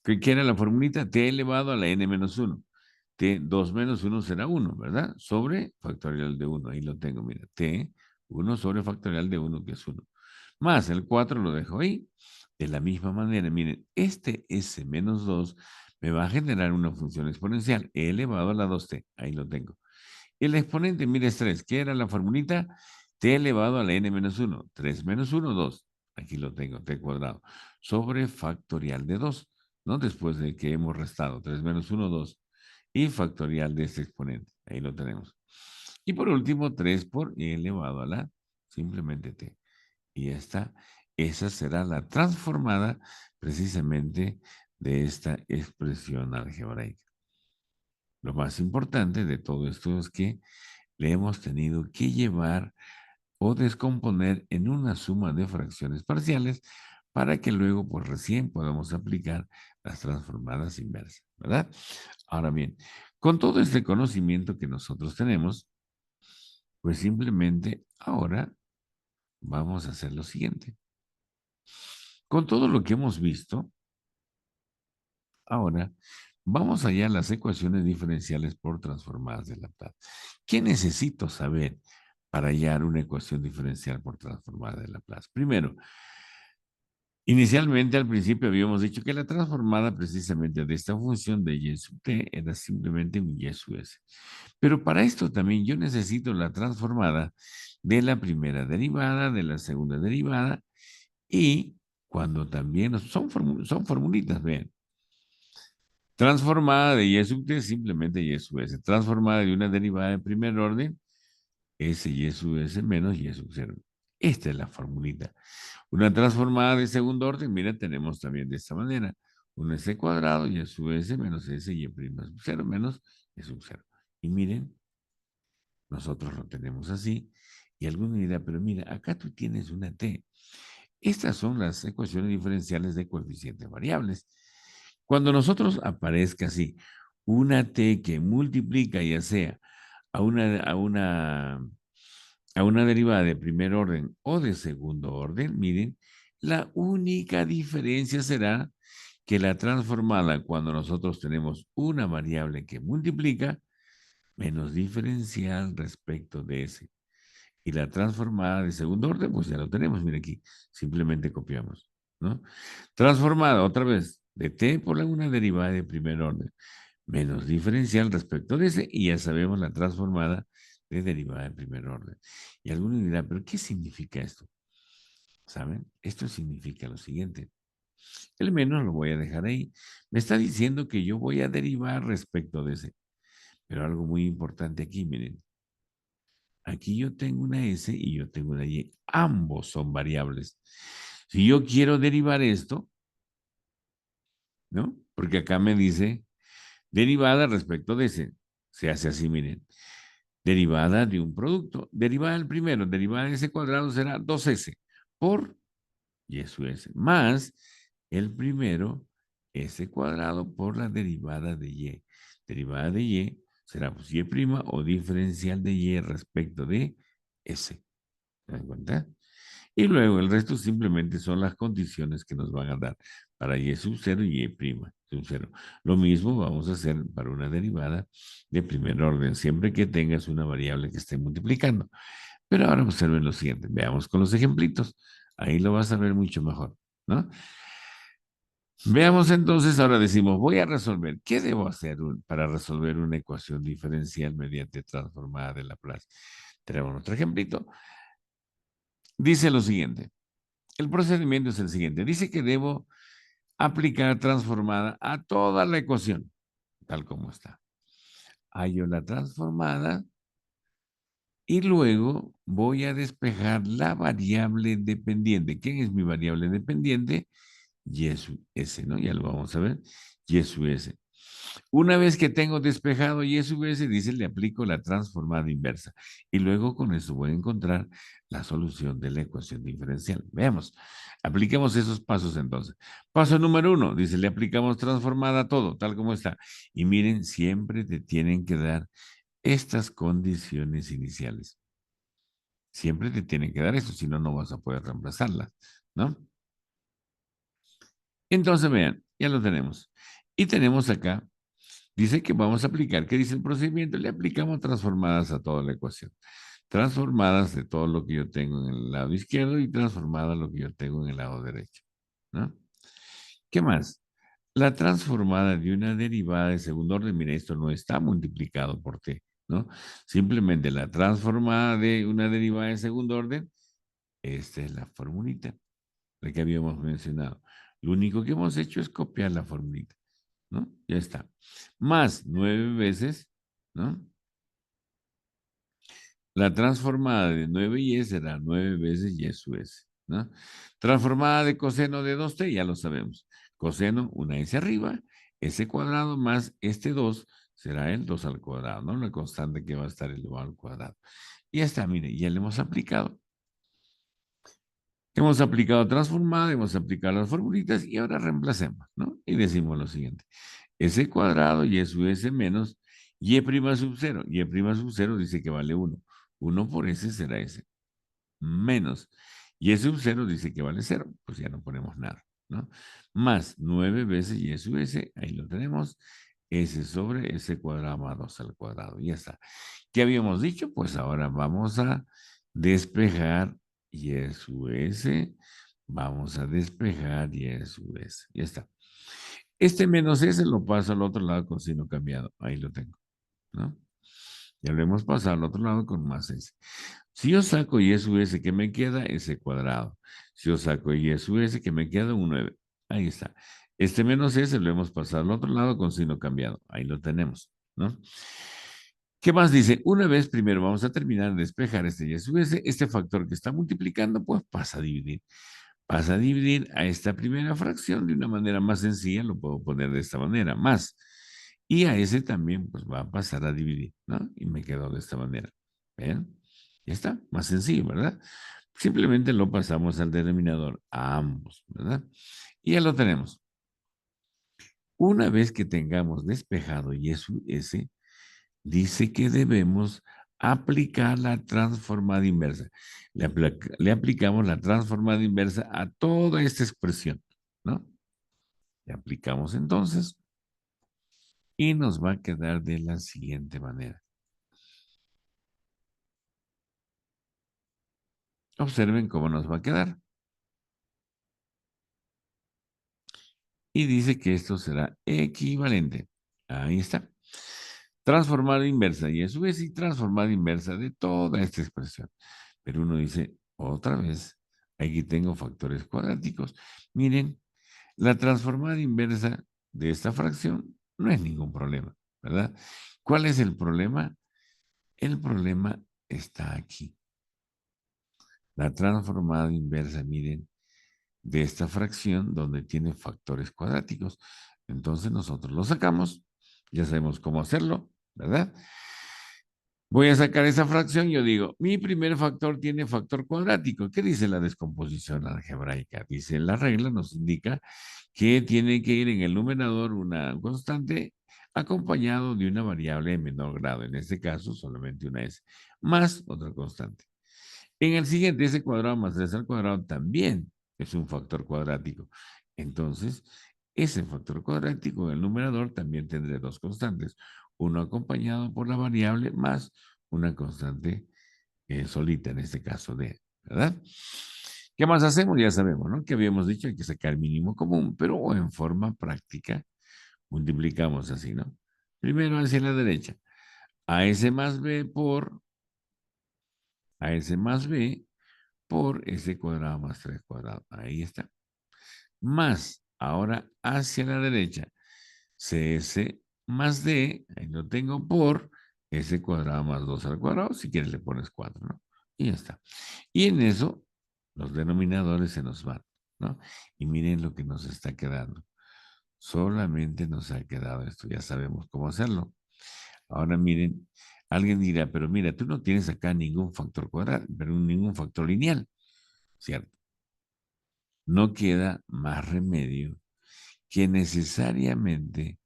¿Qué era la formulita? T elevado a la n menos 1. T, 2 menos 1 será 1, ¿verdad? Sobre factorial de 1. Ahí lo tengo, mira. T, 1 sobre factorial de 1, que es 1. Más el 4 lo dejo ahí. De la misma manera, miren, este S menos 2 me va a generar una función exponencial elevado a la 2t. Ahí lo tengo. El exponente, mire, es 3. ¿Qué era la formulita? T elevado a la n menos 1. 3 menos 1, 2. Aquí lo tengo, t cuadrado. Sobre factorial de 2, ¿no? Después de que hemos restado 3 menos 1, 2. Y factorial de este exponente. Ahí lo tenemos. Y por último, 3 por e elevado a la simplemente t. Y ya está. Esa será la transformada precisamente de esta expresión algebraica. Lo más importante de todo esto es que le hemos tenido que llevar o descomponer en una suma de fracciones parciales para que luego pues recién podamos aplicar las transformadas inversas, ¿verdad? Ahora bien, con todo este conocimiento que nosotros tenemos, pues simplemente ahora vamos a hacer lo siguiente. Con todo lo que hemos visto, ahora vamos allá a las ecuaciones diferenciales por transformadas de Laplace. ¿Qué necesito saber para hallar una ecuación diferencial por transformada de Laplace? Primero, inicialmente al principio habíamos dicho que la transformada precisamente de esta función de y sub t era simplemente un y sub s. Pero para esto también yo necesito la transformada de la primera derivada, de la segunda derivada y cuando también son formulitas, vean. Transformada de y sub t, simplemente y sub s. Transformada de una derivada de primer orden, s y sub s menos y sub 0. Esta es la formulita. Una transformada de segundo orden, mira, tenemos también de esta manera. Un s cuadrado y sub s menos s y prima sub 0 menos y sub 0. Y miren, nosotros lo tenemos así. Y alguno dirá, pero mira, acá tú tienes una t. Estas son las ecuaciones diferenciales de coeficientes variables. Cuando nosotros aparezca así, una t que multiplica ya sea a una derivada de primer orden o de segundo orden, miren, la única diferencia será que la transformada cuando nosotros tenemos una variable que multiplica menos diferencial respecto de ese. Y la transformada de segundo orden, pues ya lo tenemos, mire aquí, simplemente copiamos, ¿no? Transformada otra vez de t por una derivada de primer orden, menos diferencial respecto de ese, y ya sabemos la transformada de derivada de primer orden. Y algunos dirán, ¿pero qué significa esto? ¿Saben? Esto significa lo siguiente. El menos lo voy a dejar ahí. Me está diciendo que yo voy a derivar respecto de ese. Pero algo muy importante aquí, miren. Aquí yo tengo una S y yo tengo una Y. Ambos son variables. Si yo quiero derivar esto, ¿no? Porque acá me dice derivada respecto de ese. Se hace así, miren. Derivada de un producto. Derivada del primero, derivada de ese cuadrado será 2S por y eso es más el primero S cuadrado por la derivada de Y. Derivada de Y será pues Y' o diferencial de Y respecto de S. ¿Se dan cuenta? Y luego el resto simplemente son las condiciones que nos van a dar para Y sub 0 y Y' sub 0. Lo mismo vamos a hacer para una derivada de primer orden, siempre que tengas una variable que esté multiplicando. Pero ahora observen lo siguiente, veamos con los ejemplitos. Ahí lo vas a ver mucho mejor, ¿no? Veamos entonces, ahora decimos, voy a resolver. ¿Qué debo hacer para resolver una ecuación diferencial mediante transformada de Laplace? Tenemos nuestro ejemplito. Dice lo siguiente. El procedimiento es el siguiente. Dice que debo aplicar transformada a toda la ecuación, tal como está. Hallo la transformada y luego voy a despejar la variable dependiente. ¿Quién es mi variable dependiente? Y su S, ¿no? Ya lo vamos a ver. Y su S. Una vez que tengo despejado y sub s, dice, le aplico la transformada inversa. Y luego con eso voy a encontrar la solución de la ecuación diferencial. Veamos. Apliquemos esos pasos entonces. Paso número 1, dice, le aplicamos transformada a todo, tal como está. Y miren, siempre te tienen que dar estas condiciones iniciales. Siempre te tienen que dar eso, si no, no vas a poder reemplazarlas, ¿no? Entonces, vean, ya lo tenemos. Y tenemos acá, dice que vamos a aplicar, ¿qué dice el procedimiento? Le aplicamos transformadas a toda la ecuación. Transformadas de todo lo que yo tengo en el lado izquierdo y transformadas lo que yo tengo en el lado derecho, ¿no? ¿Qué más? La transformada de una derivada de segundo orden, mira, esto no está multiplicado por t, ¿no? Simplemente la transformada de una derivada de segundo orden, esta es la formulita, la que habíamos mencionado. Lo único que hemos hecho es copiar la formulita, ¿no? Ya está. Más 9 veces, ¿no? La transformada de 9y será 9 veces y su s, ¿no? Transformada de coseno de 2t, ya lo sabemos. Coseno, una s arriba, s cuadrado más este 2 será el 2 al cuadrado, ¿no? La constante que va a estar elevado al cuadrado. Y ya está, mire, ya le hemos aplicado. Hemos aplicado transformada, hemos aplicado las formulitas y ahora reemplacemos, ¿no? Y decimos lo siguiente. S cuadrado y su S menos y prima sub 0. Y prima sub 0 dice que vale 1. 1 por S será S. Menos. Y sub 0 dice que vale 0. Pues ya no ponemos nada, ¿no? Más 9 veces y sub S, ahí lo tenemos. S sobre S cuadrado más 2 al cuadrado. Ya está. ¿Qué habíamos dicho? Pues ahora vamos a despejar y sub S. Vamos a despejar y sub S. Ya está. Este menos S lo paso al otro lado con signo cambiado. Ahí lo tengo, ¿no? Ya lo hemos pasado al otro lado con más S. Si yo saco y sub S, ¿qué me queda? S cuadrado. Si yo saco y sub S, ¿qué me queda? Un 9. Ahí está. Este menos S lo hemos pasado al otro lado con signo cambiado. Ahí lo tenemos, ¿no? ¿Qué más dice? Una vez primero vamos a terminar de despejar este y sub S, este factor que está multiplicando, pues pasa a dividir. Pasa a dividir a esta primera fracción de una manera más sencilla, lo puedo poner de esta manera, más. Y a ese también, pues va a pasar a dividir, ¿no? Y me quedo de esta manera. ¿Ven? Ya está, más sencillo, ¿verdad? Simplemente lo pasamos al denominador, a ambos, ¿verdad? Y ya lo tenemos. Una vez que tengamos despejado y eso, ese, dice que debemos aplicar la transformada inversa. Le aplicamos la transformada inversa a toda esta expresión, ¿no? Le aplicamos entonces y nos va a quedar de la siguiente manera. Observen cómo nos va a quedar. Y dice que esto será equivalente. Ahí está. Transformada inversa. Y eso es y transformada inversa de toda esta expresión. Pero uno dice, otra vez, aquí tengo factores cuadráticos. Miren, la transformada inversa de esta fracción no es ningún problema, ¿verdad? ¿Cuál es el problema? El problema está aquí. La transformada inversa, miren, de esta fracción donde tiene factores cuadráticos. Entonces nosotros lo sacamos, ya sabemos cómo hacerlo, ¿verdad? Voy a sacar esa fracción, yo digo, mi primer factor tiene factor cuadrático. ¿Qué dice la descomposición algebraica? Dice, la regla nos indica que tiene que ir en el numerador una constante acompañado de una variable de menor grado, en este caso solamente una s, más otra constante. En el siguiente, s cuadrado más 3 al cuadrado también es un factor cuadrático. Entonces, ese factor cuadrático en el numerador también tendrá dos constantes, uno acompañado por la variable más una constante solita, en este caso d, ¿verdad? ¿Qué más hacemos? Ya sabemos, ¿no? Que habíamos dicho hay que sacar mínimo común, pero en forma práctica multiplicamos así, ¿no? Primero hacia la derecha, a s más b por a s más b por S cuadrado más 3 cuadrado. Ahí está. Más, ahora hacia la derecha, CS más D, ahí lo tengo por S cuadrado más 2 al cuadrado, si quieres le pones 4, ¿no? Y ya está. Y en eso, los denominadores se nos van, ¿no? Y miren lo que nos está quedando. Solamente nos ha quedado esto, ya sabemos cómo hacerlo. Ahora miren, alguien dirá, pero mira, tú no tienes acá ningún factor cuadrado, pero ningún factor lineal, ¿cierto? No queda más remedio que necesariamente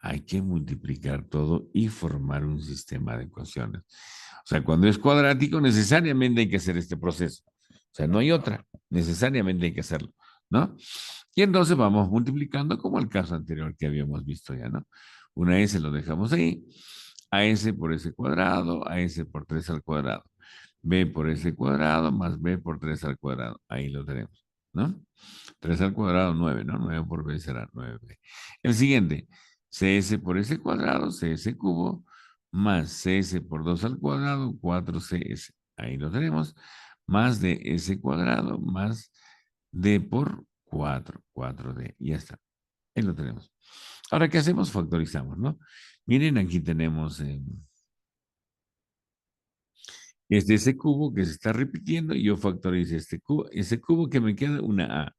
hay que multiplicar todo y formar un sistema de ecuaciones. O sea, cuando es cuadrático, necesariamente hay que hacer este proceso. O sea, no hay otra, necesariamente hay que hacerlo, ¿no? Y entonces vamos multiplicando como el caso anterior que habíamos visto ya, ¿no? Una S lo dejamos ahí, a S por S cuadrado, a S por 3 al cuadrado, B por S cuadrado más B por 3 al cuadrado. Ahí lo tenemos, ¿no? 3 al cuadrado, 9, ¿no? 9 por B será 9B. El siguiente, CS por S cuadrado, CS cubo, más CS por 2 al cuadrado, 4CS. Ahí lo tenemos. Más de S cuadrado, más D por 4, 4D. Ya está. Ahí lo tenemos. Ahora, ¿qué hacemos? Factorizamos, ¿no? Miren, aquí tenemos ese cubo que se está repitiendo y yo factorizo este cubo, ese cubo que me queda una A,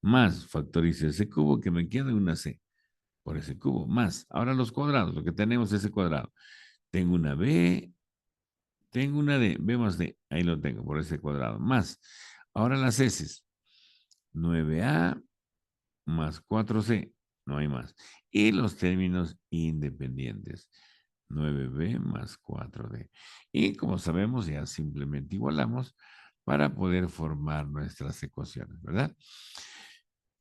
más factorizo ese cubo que me queda una C por ese cubo, más. Ahora los cuadrados, lo que tenemos es ese cuadrado. Tengo una B, tengo una D, B más D, ahí lo tengo por ese cuadrado, más. Ahora las heces, 9A más 4C, no hay más. Y los términos independientes, 9B más 4D. Y como sabemos, ya simplemente igualamos para poder formar nuestras ecuaciones, ¿verdad?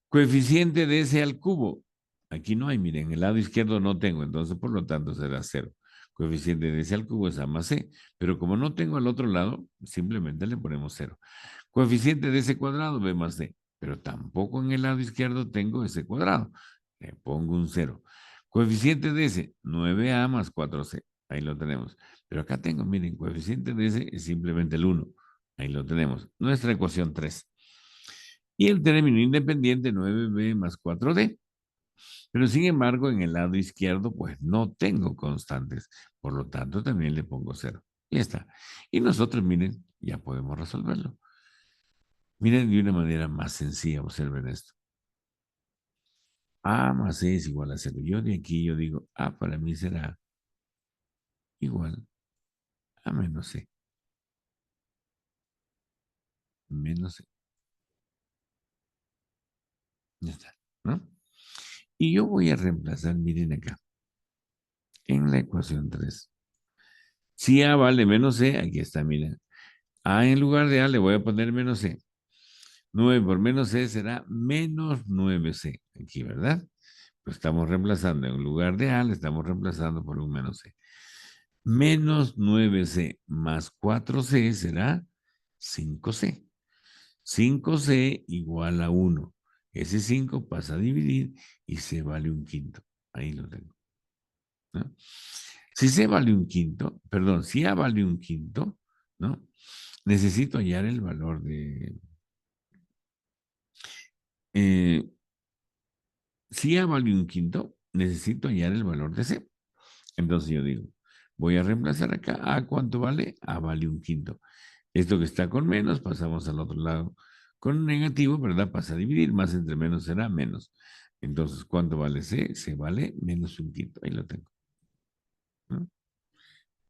Coeficiente de S al cubo. Aquí no hay, miren, el lado izquierdo no tengo, entonces por lo tanto será cero. Coeficiente de S al cubo es A más C, pero como no tengo al otro lado, simplemente le ponemos cero. Coeficiente de S cuadrado, B más D, pero tampoco en el lado izquierdo tengo S cuadrado. Le pongo un cero. Coeficiente de S, 9A más 4C. Ahí lo tenemos. Pero acá tengo, miren, coeficiente de S es simplemente el 1. Ahí lo tenemos. Nuestra ecuación 3. Y el término independiente 9b más 4d. Pero sin embargo, en el lado izquierdo, pues no tengo constantes. Por lo tanto, también le pongo cero. Y ya está. Y nosotros, miren, ya podemos resolverlo. Miren de una manera más sencilla, observen esto. A más C es igual a cero. Yo de aquí, yo digo, A para mí será igual a menos C. Menos C. Ya está, ¿no? Y yo voy a reemplazar, miren acá, en la ecuación 3. Si A vale menos C, aquí está, miren. A en lugar de A le voy a poner menos C. 9 por menos C será menos 9C. Aquí, ¿verdad? Pues estamos reemplazando en lugar de A, le estamos reemplazando por un menos C. Menos 9C más 4C será 5C. 5C igual a 1. Ese 5 pasa a dividir y C vale un quinto. Ahí lo tengo, ¿no? Si C vale un quinto, perdón, si A vale un quinto, ¿no? Necesito hallar el valor de... Eh, si A vale un quinto, necesito hallar el valor de C. Entonces yo digo, voy a reemplazar acá. ¿A cuánto vale? A vale un quinto. Esto que está con menos, pasamos al otro lado. Con un negativo, ¿verdad? Pasa a dividir. Más entre menos será menos. Entonces, ¿cuánto vale C? C vale menos un quinto. Ahí lo tengo, ¿no?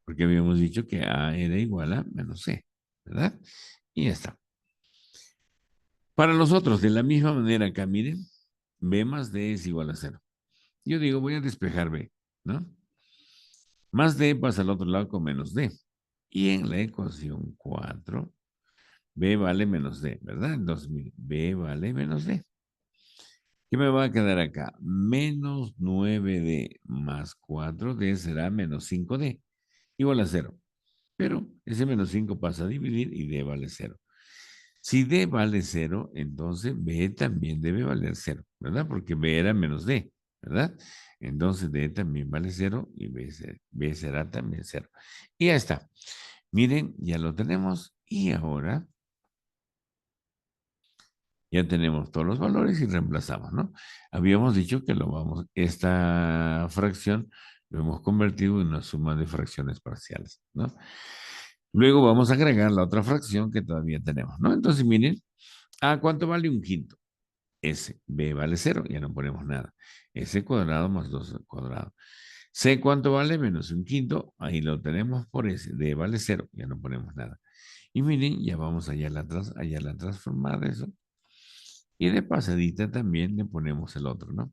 Porque habíamos dicho que A era igual a menos C, ¿verdad? Y ya está. Para los otros, de la misma manera acá, miren, B más D es igual a cero. Yo digo, voy a despejar B, ¿no? Más D pasa al otro lado con menos D. Y en la ecuación 4, B vale menos D, ¿verdad? Entonces, B vale menos D. ¿Qué me va a quedar acá? Menos 9D más 4D será menos 5D, igual a cero. Pero ese menos 5 pasa a dividir y D vale cero. Si D vale cero, entonces B también debe valer cero, ¿verdad? Porque B era menos D, ¿verdad? Entonces D también vale cero y B será también cero. Y ya está. Miren, ya lo tenemos. Y ahora Ya tenemos todos los valores y reemplazamos, ¿no? Habíamos dicho que esta fracción lo hemos convertido en una suma de fracciones parciales, ¿no? Luego vamos a agregar la otra fracción que todavía tenemos, ¿no? Entonces, miren, ¿a cuánto vale un quinto? S. B vale cero, ya no ponemos nada. S cuadrado más 2 al cuadrado. C, ¿cuánto vale? Menos un quinto, ahí lo tenemos por S. D vale cero, ya no ponemos nada. Y miren, ya vamos allá la transformada de eso. Y de pasadita también le ponemos el otro, ¿no?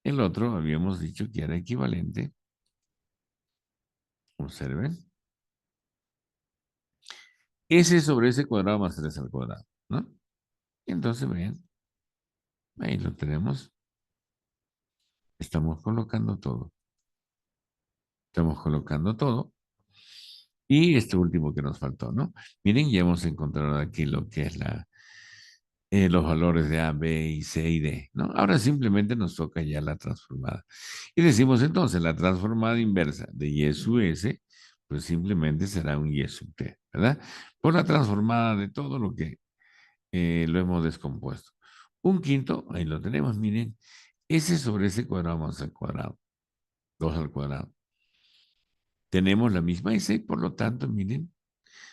El otro habíamos dicho que era equivalente, observen, S sobre S cuadrado más 3 al cuadrado, ¿no? Y entonces, vean, ahí lo tenemos. Estamos colocando todo. Estamos colocando todo. Y este último que nos faltó, ¿no? Miren, ya hemos encontrado aquí lo que es los valores de A, B y C y D, ¿no? Ahora simplemente nos toca ya la transformada. Y decimos entonces, la transformada inversa de Y sub S, pues simplemente será un Y sub T, ¿verdad? Por la transformada de todo lo que lo hemos descompuesto. Un quinto, ahí lo tenemos, miren, S sobre S cuadrado más al cuadrado, 2 al cuadrado. Tenemos la misma S y por lo tanto, miren,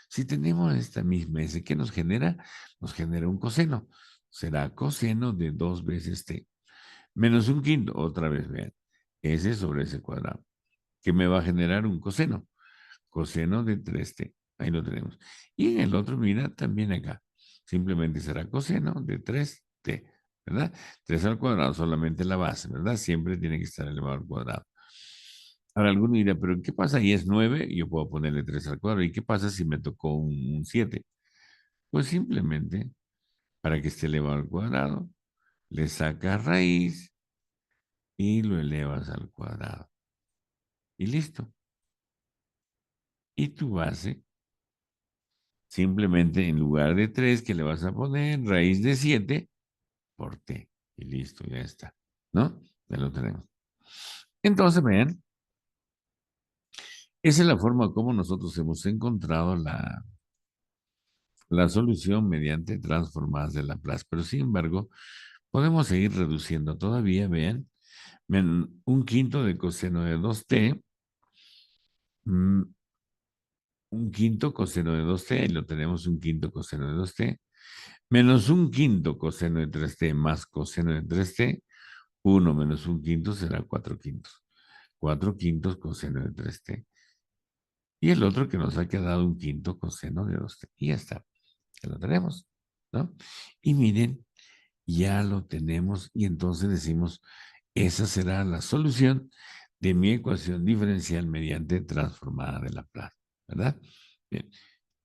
si tenemos esta misma S, ¿qué nos genera? Nos genera un coseno. Será coseno de 2 veces T. Menos un quinto, otra vez, vean. S sobre S cuadrado. ¿Qué me va a generar un coseno? Coseno de 3T. Ahí lo tenemos. Y en el otro, mira, también acá. Simplemente será coseno de 3T, ¿verdad? 3 al cuadrado, solamente la base, ¿verdad? Siempre tiene que estar elevado al cuadrado. Ahora alguno dirá, pero ¿qué pasa? Y es 9, yo puedo ponerle 3 al cuadrado. ¿Y qué pasa si me tocó un 7? Pues simplemente, para que esté elevado al cuadrado, le sacas raíz y lo elevas al cuadrado. Y listo. Y tu base, simplemente en lugar de 3 que le vas a poner raíz de 7 por t. Y listo, ya está. ¿No? Ya lo tenemos. Entonces, vean, esa es la forma como nosotros hemos encontrado la solución mediante transformadas de Laplace. Pero sin embargo, podemos seguir reduciendo todavía, vean, un quinto de coseno de 2t, mm, un quinto coseno de 2t, y lo tenemos un quinto coseno de 2t, menos un quinto coseno de 3t más coseno de 3t, 1 menos un quinto será 4 quintos. 4 quintos coseno de 3t. Y el otro que nos ha quedado un quinto coseno de 2t. Y ya está, ya lo tenemos, ¿no? Y miren, ya lo tenemos y entonces decimos, esa será la solución de mi ecuación diferencial mediante transformada de Laplace, ¿verdad? Bien,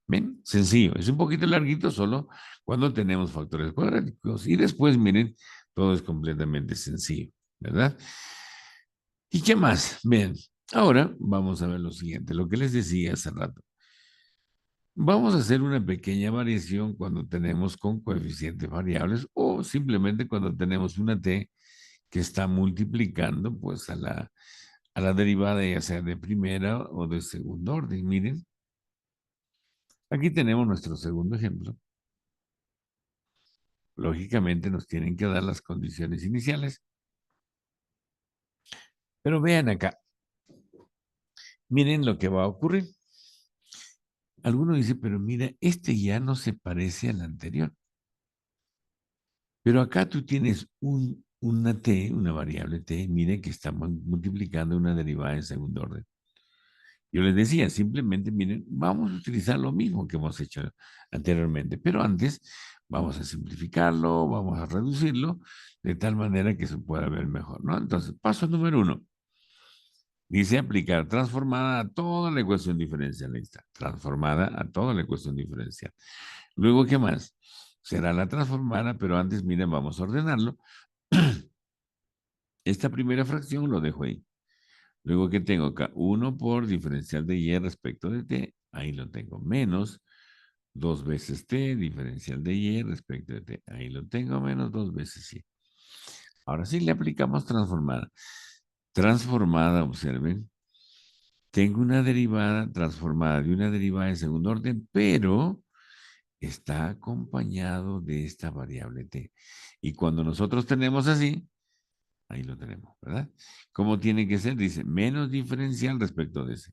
bien, sencillo, es un poquito larguito solo cuando tenemos factores cuadráticos y después, miren, todo es completamente sencillo, ¿verdad? ¿Y qué más? Bien, ahora vamos a ver lo siguiente, lo que les decía hace rato. Vamos a hacer una pequeña variación cuando tenemos con coeficientes variables o simplemente cuando tenemos una t que está multiplicando pues a la derivada ya sea de primera o de segundo orden. Miren, aquí tenemos nuestro segundo ejemplo. Lógicamente nos tienen que dar las condiciones iniciales. Pero vean acá, miren lo que va a ocurrir. Alguno dice, pero mira, este ya no se parece al anterior. Pero acá tú tienes una t, una variable t, miren que estamos multiplicando una derivada en segundo orden. Yo les decía, simplemente, miren, vamos a utilizar lo mismo que hemos hecho anteriormente, pero antes vamos a simplificarlo, vamos a reducirlo, de tal manera que se pueda ver mejor, ¿no? Entonces, paso número 1. Dice aplicar transformada a toda la ecuación diferencial. Ahí está, transformada a toda la ecuación diferencial. Luego, ¿qué más? Será la transformada, pero antes, miren, vamos a ordenarlo. Esta primera fracción lo dejo ahí. Luego, ¿qué tengo acá? 1 por diferencial de y respecto de t. Ahí lo tengo. Menos 2 veces t, diferencial de y respecto de t. Ahí lo tengo, menos 2 veces y. Ahora sí le aplicamos transformada. Transformada, observen. Tengo una derivada transformada de una derivada en segundo orden, pero está acompañado de esta variable t. Y cuando nosotros tenemos así, ahí lo tenemos, ¿verdad? ¿Cómo tiene que ser? Dice, menos diferencial respecto de ese.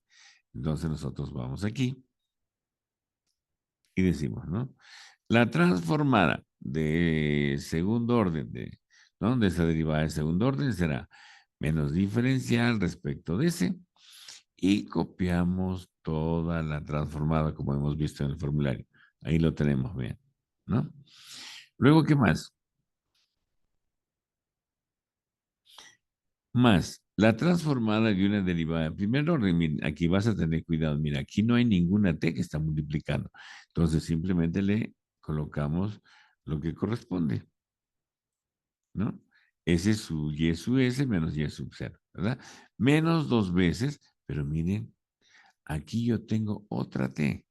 Entonces nosotros vamos aquí y decimos, ¿no? La transformada de segundo orden, ¿no? De esa derivada de segundo orden será menos diferencial respecto de ese y copiamos toda la transformada como hemos visto en el formulario. Ahí lo tenemos bien, ¿no? Luego, ¿qué más? Más la transformada de una derivada en primer orden. Mira, aquí vas a tener cuidado. Mira, aquí no hay ninguna t que está multiplicando. Entonces, simplemente le colocamos lo que corresponde, ¿no? Ese es su y su s menos y sub 0, ¿verdad? Menos dos veces, pero miren, aquí yo tengo otra t,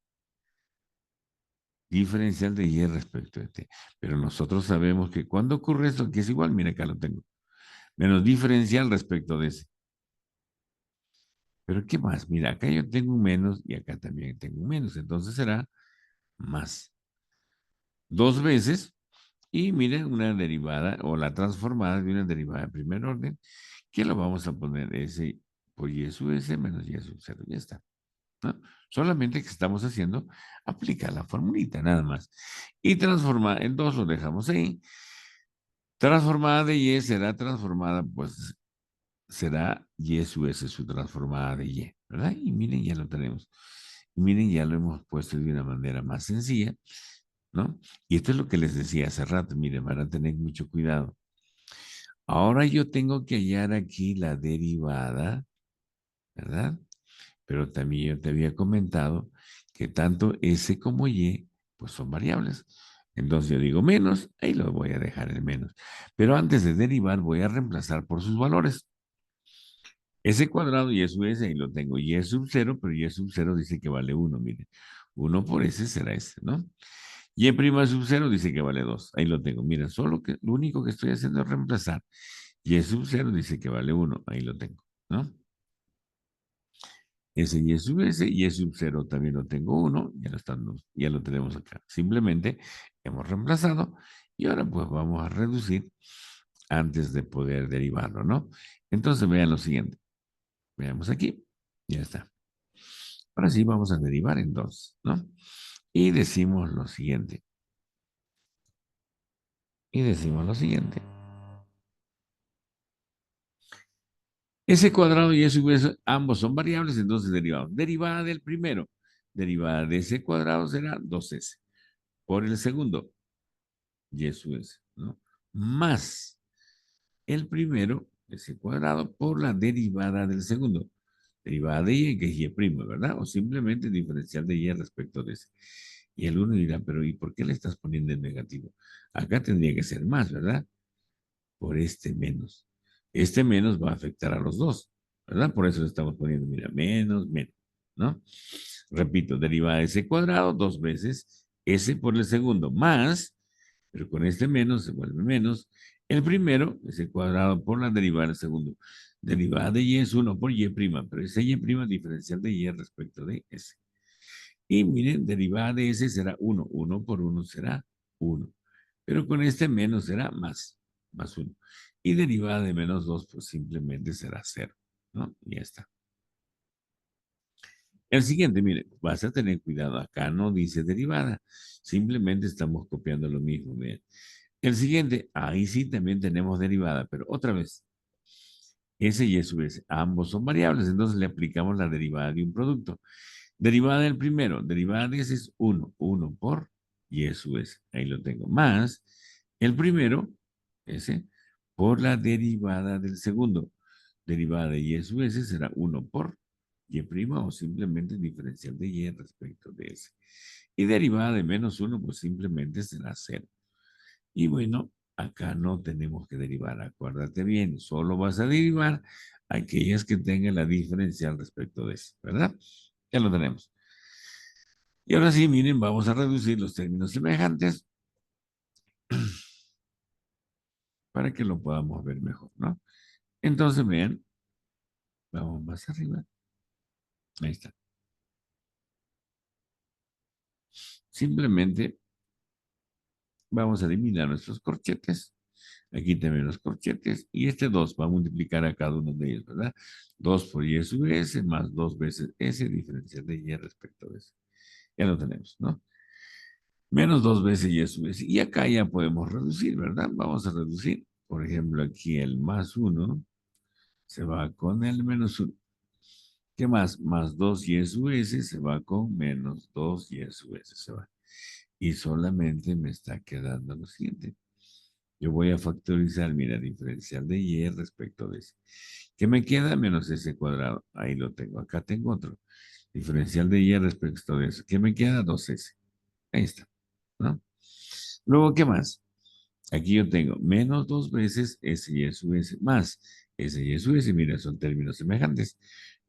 diferencial de y respecto de t. Pero nosotros sabemos que cuando ocurre esto, que es igual, mira, acá lo tengo, menos diferencial respecto de ese. Pero ¿qué más? Mira, acá yo tengo un menos y acá también tengo un menos. Entonces será más dos veces y miren una derivada o la transformada de una derivada de primer orden que lo vamos a poner s por y sub s menos y sub 0. Ya está, ¿no? Solamente que estamos haciendo aplicar la formulita, nada más. Y transformar, en dos lo dejamos ahí. Transformada de y será transformada, pues será y sub s su transformada de y, ¿verdad? Y miren, ya lo tenemos. Y miren, ya lo hemos puesto de una manera más sencilla, ¿no? Y esto es lo que les decía hace rato, miren, van a tener mucho cuidado. Ahora yo tengo que hallar aquí la derivada, ¿verdad? Pero también yo te había comentado que tanto S como Y, pues son variables. Entonces yo digo menos, ahí lo voy a dejar en menos. Pero antes de derivar voy a reemplazar por sus valores. S cuadrado y eso es, ahí lo tengo. Y es sub cero, pero y es sub cero dice que vale uno, miren. Uno por S será S, ¿no? Y prima sub cero dice que vale 2. Ahí lo tengo. Mira, solo que lo único que estoy haciendo es reemplazar. Y sub cero dice que vale uno. Ahí lo tengo, ¿no? Ese y sub S y sub cero también lo tengo uno. Ya lo tenemos acá. Simplemente hemos reemplazado y ahora pues vamos a reducir antes de poder derivarlo, ¿no? Entonces vean lo siguiente. Veamos aquí. Ya está. Ahora sí vamos a derivar en dos, ¿no? Y decimos lo siguiente. Y decimos lo siguiente. S cuadrado y S V, ambos son variables, entonces derivamos. Derivada del primero. Derivada de S cuadrado será 2S. Por el segundo, Y S, ¿no? Más el primero, S cuadrado, por la derivada del segundo. Derivada de Y, que es Y primo, ¿verdad? O simplemente diferencial de Y respecto de S. Y el uno dirá, pero ¿y por qué le estás poniendo el negativo? Acá tendría que ser más, ¿verdad? Por este menos. Este menos va a afectar a los dos, ¿verdad? Por eso le estamos poniendo, mira, menos, menos, ¿no? Repito, derivada de S cuadrado dos veces, S por el segundo, más, pero con este menos se vuelve menos. El primero, S cuadrado por la derivada del segundo. Derivada de Y es 1 por Y prima, pero ese Y prima diferencial de Y respecto de S. Y miren, derivada de S será 1. 1 por 1 será 1. Pero con este menos será más 1. Y derivada de menos 2, pues simplemente será 0, ¿no? Y ya está. El siguiente, mire, vas a tener cuidado. Acá no dice derivada. Simplemente estamos copiando lo mismo. Miren. El siguiente, ahí sí también tenemos derivada, pero otra vez, S y S sub S, ambos son variables, entonces le aplicamos la derivada de un producto. Derivada del primero, derivada de ese es 1, 1 por y eso es, ahí lo tengo, más el primero, ese, por la derivada del segundo. Derivada de y eso ese será 1 por y prima o simplemente diferencial de y respecto de ese. Y derivada de menos 1, pues simplemente será 0. Y bueno, acá no tenemos que derivar, acuérdate bien, solo vas a derivar aquellas que tengan la diferencial respecto de eso, ¿verdad? Ya lo tenemos. Y ahora sí, miren, vamos a reducir los términos semejantes para que lo podamos ver mejor, ¿no? Entonces, vean, vamos más arriba. Ahí está. Simplemente Vamos a eliminar nuestros corchetes. Aquí también los corchetes. Y este 2 va a multiplicar a cada uno de ellos, ¿verdad? 2 por y sub s más 2 veces s diferencial de y respecto de s. Ya lo tenemos, ¿no? Menos 2 veces y sub s. Y acá ya podemos reducir, ¿verdad? Vamos a reducir. Por ejemplo, aquí el más 1 se va con el menos 1. ¿Qué más? Más 2 y sub s se va con menos 2 y sub s se va. Y solamente me está quedando lo siguiente. Yo voy a factorizar, mira, diferencial de y respecto de s. ¿Qué me queda? Menos s cuadrado. Ahí lo tengo. Acá tengo otro. Diferencial de y respecto de eso. ¿Qué me queda? 2s. Ahí está, ¿no? Luego, ¿qué más? Aquí yo tengo menos 2 veces s y sub s más s y sub s. Mira, son términos semejantes.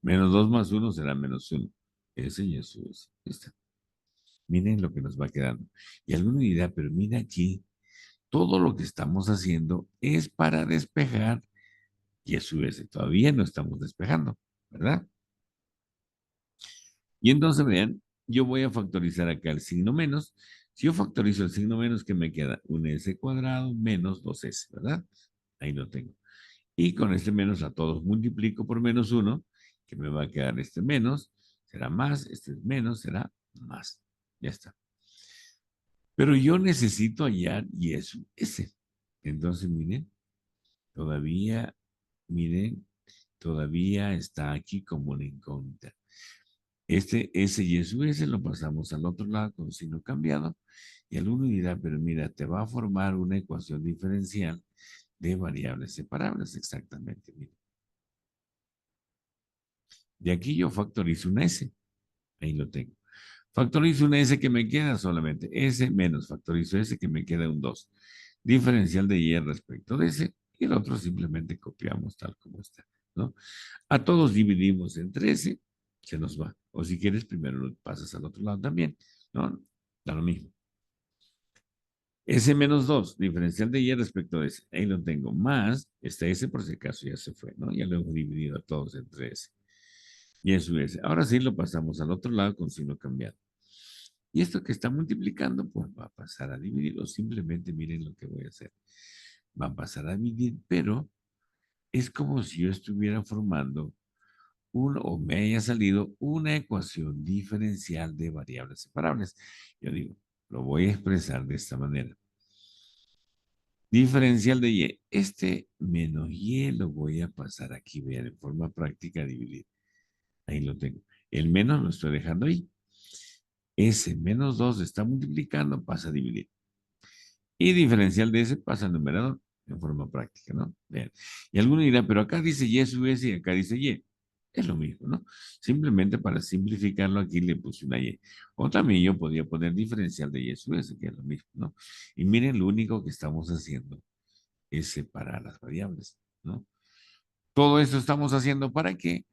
Menos 2 más 1 será menos 1. S y sub s. Ahí está. Miren lo que nos va quedando. Y alguno dirá, pero mira aquí, todo lo que estamos haciendo es para despejar y a su vez todavía no estamos despejando, ¿verdad? Y entonces vean, yo voy a factorizar acá el signo menos. Si yo factorizo el signo menos, ¿qué me queda? Un s cuadrado menos 2s, ¿verdad? Ahí lo tengo. Y con este menos a todos multiplico por menos 1, que me va a quedar este menos, será más, este menos será más. Ya está. Pero yo necesito hallar y es S. Entonces, miren, todavía, miren, todavía está aquí como una incógnita. Este S y su S lo pasamos al otro lado con signo cambiado. Y alguno dirá, pero mira, te va a formar una ecuación diferencial de variables separables, exactamente. Mira. De aquí yo factorizo una S. Ahí lo tengo. Factorizo una S que me queda solamente S menos factorizo S que me queda un 2. Diferencial de Y respecto de S y el otro simplemente copiamos tal como está, ¿no? A todos dividimos entre S, se nos va. O si quieres, primero lo pasas al otro lado también, ¿no? Da lo mismo. S menos 2, diferencial de Y respecto de S. Ahí lo tengo. Más, este S por si acaso ya se fue, ¿no? Ya lo hemos dividido a todos entre S. Y eso es. Ahora sí lo pasamos al otro lado con signo cambiado. Y esto que está multiplicando, pues va a pasar a dividir. O simplemente miren lo que voy a hacer. Va a pasar a dividir, pero es como si yo estuviera formando o me haya salido una ecuación diferencial de variables separables. Yo digo, lo voy a expresar de esta manera. Diferencial de y. Este menos y lo voy a pasar aquí, vean, en forma práctica a dividir. Ahí lo tengo. El menos lo estoy dejando ahí. S menos 2 está multiplicando, pasa a dividir. Y diferencial de S pasa al numerador en forma práctica, ¿no? Bien. Y alguno dirá, pero acá dice Y sub S y acá dice Y. Es lo mismo, ¿no? Simplemente para simplificarlo aquí le puse una Y. O también yo podría poner diferencial de Y sub S, que es lo mismo, ¿no? Y miren, lo único que estamos haciendo es separar las variables, ¿no? Todo esto estamos haciendo ¿para qué?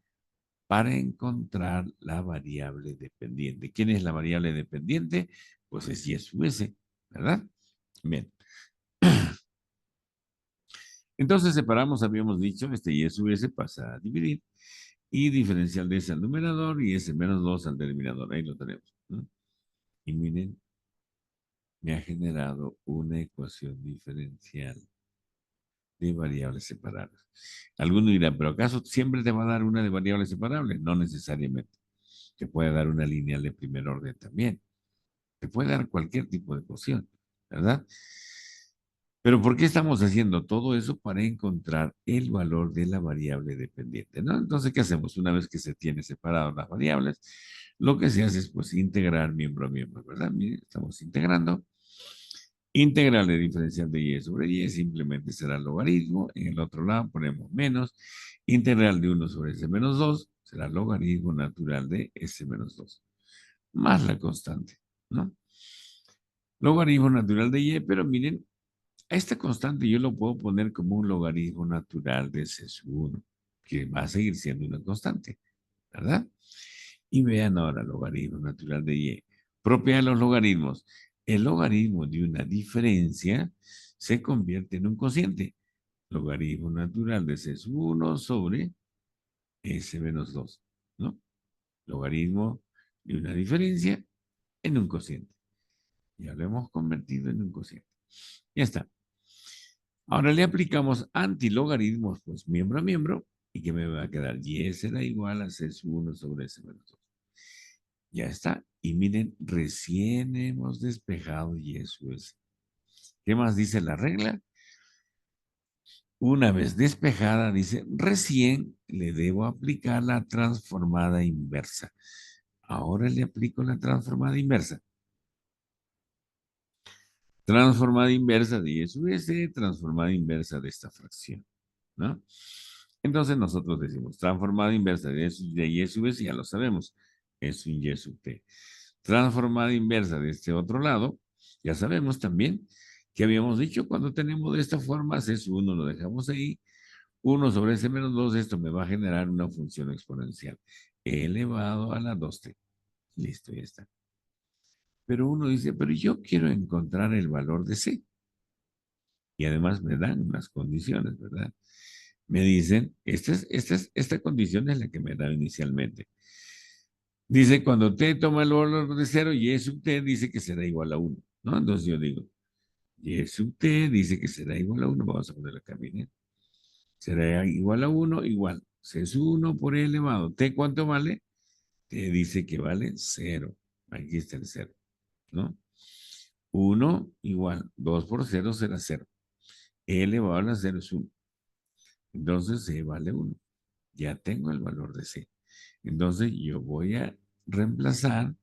Para encontrar la variable dependiente. ¿Quién es la variable dependiente? Pues es Y sub S, ¿verdad? Bien. Entonces separamos, habíamos dicho, este Y sub S pasa a dividir y diferencial de S al numerador y S menos 2 al denominador. Ahí lo tenemos, ¿no? Y miren, me ha generado una ecuación diferencial de variables separables. Alguno dirá, ¿pero acaso siempre te va a dar una de variables separables? No necesariamente. Te puede dar una lineal de primer orden también. Te puede dar cualquier tipo de ecuación, ¿verdad? Pero ¿por qué estamos haciendo todo eso? Para encontrar el valor de la variable dependiente, ¿no? Entonces, ¿qué hacemos? Una vez que se tiene separadas las variables, lo que se hace es pues integrar miembro a miembro, ¿verdad? Miren, estamos integrando. Integral de diferencial de y sobre y simplemente será logaritmo. En el otro lado ponemos menos. Integral de 1 sobre s menos 2 será logaritmo natural de s menos 2. Más la constante, ¿no? Logaritmo natural de y, pero miren, a esta constante yo lo puedo poner como un logaritmo natural de C sub 1, que va a seguir siendo una constante, ¿verdad? Y vean ahora, logaritmo natural de Y. Propia de los logaritmos. El logaritmo de una diferencia se convierte en un cociente. Logaritmo natural de C sub 1 sobre S menos 2, ¿no? Logaritmo de una diferencia en un cociente. Ya lo hemos convertido en un cociente. Ya está. Ahora le aplicamos antilogaritmos, pues miembro a miembro, y que me va a quedar y será igual a c sub 1 sobre s menos 2. Ya está. Y miren, recién hemos despejado y sub s. ¿Qué más dice la regla? Una vez despejada, dice, recién le debo aplicar la transformada inversa. Ahora le aplico la transformada inversa. Transformada inversa de y sub s, transformada inversa de esta fracción, ¿no? Entonces nosotros decimos, transformada inversa de y sub s, ya lo sabemos, es un y sub t. Transformada inversa de este otro lado, ya sabemos también que habíamos dicho cuando tenemos de esta forma, c sub 1 lo dejamos ahí, 1 sobre s menos 2, esto me va a generar una función exponencial elevado a la 2t. Listo, ya está. Pero uno dice, pero yo quiero encontrar el valor de c. Y además me dan unas condiciones, ¿verdad? Me dicen, esta condición es la que me da inicialmente. Dice, cuando t toma el valor de 0, y sub t dice que será igual a 1, ¿no? Entonces yo digo, y sub t dice que será igual a 1, vamos a ponerlo acá, miren. Será igual a 1, igual. C sub 1 por e elevado. ¿T cuánto vale? T dice que vale 0. Aquí está el 0, ¿no? 1 igual, 2 por 0 será 0. E elevado a la 0 es 1. Entonces C vale 1. Ya tengo el valor de C. Entonces yo voy a reemplazar,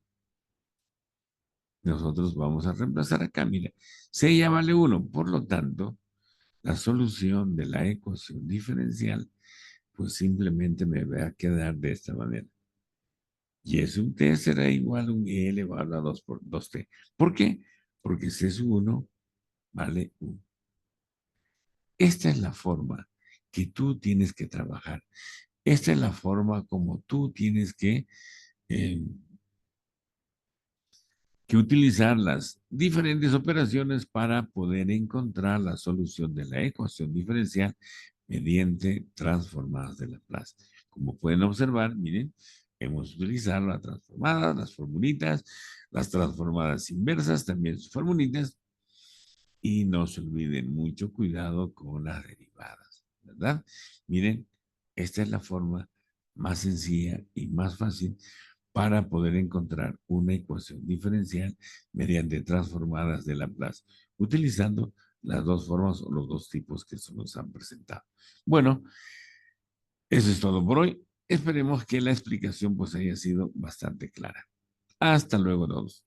nosotros vamos a reemplazar acá, mira, C ya vale 1, por lo tanto, la solución de la ecuación diferencial, pues simplemente me va a quedar de esta manera. Y sub t será igual a un e elevado a 2 por 2t. ¿Por qué? Porque C sub 1 vale 1. Esta es la forma que tú tienes que trabajar. Esta es la forma como tú tienes eh, que utilizar las diferentes operaciones para poder encontrar la solución de la ecuación diferencial mediante transformadas de Laplace. Como pueden observar, miren, hemos utilizado las transformadas, las formulitas, las transformadas inversas, también sus formulitas, y no se olviden, mucho cuidado con las derivadas, ¿verdad? Miren, esta es la forma más sencilla y más fácil para poder encontrar una ecuación diferencial mediante transformadas de Laplace, utilizando las dos formas o los dos tipos que se nos han presentado. Bueno, eso es todo por hoy. Esperemos que la explicación pues haya sido bastante clara. Hasta luego todos.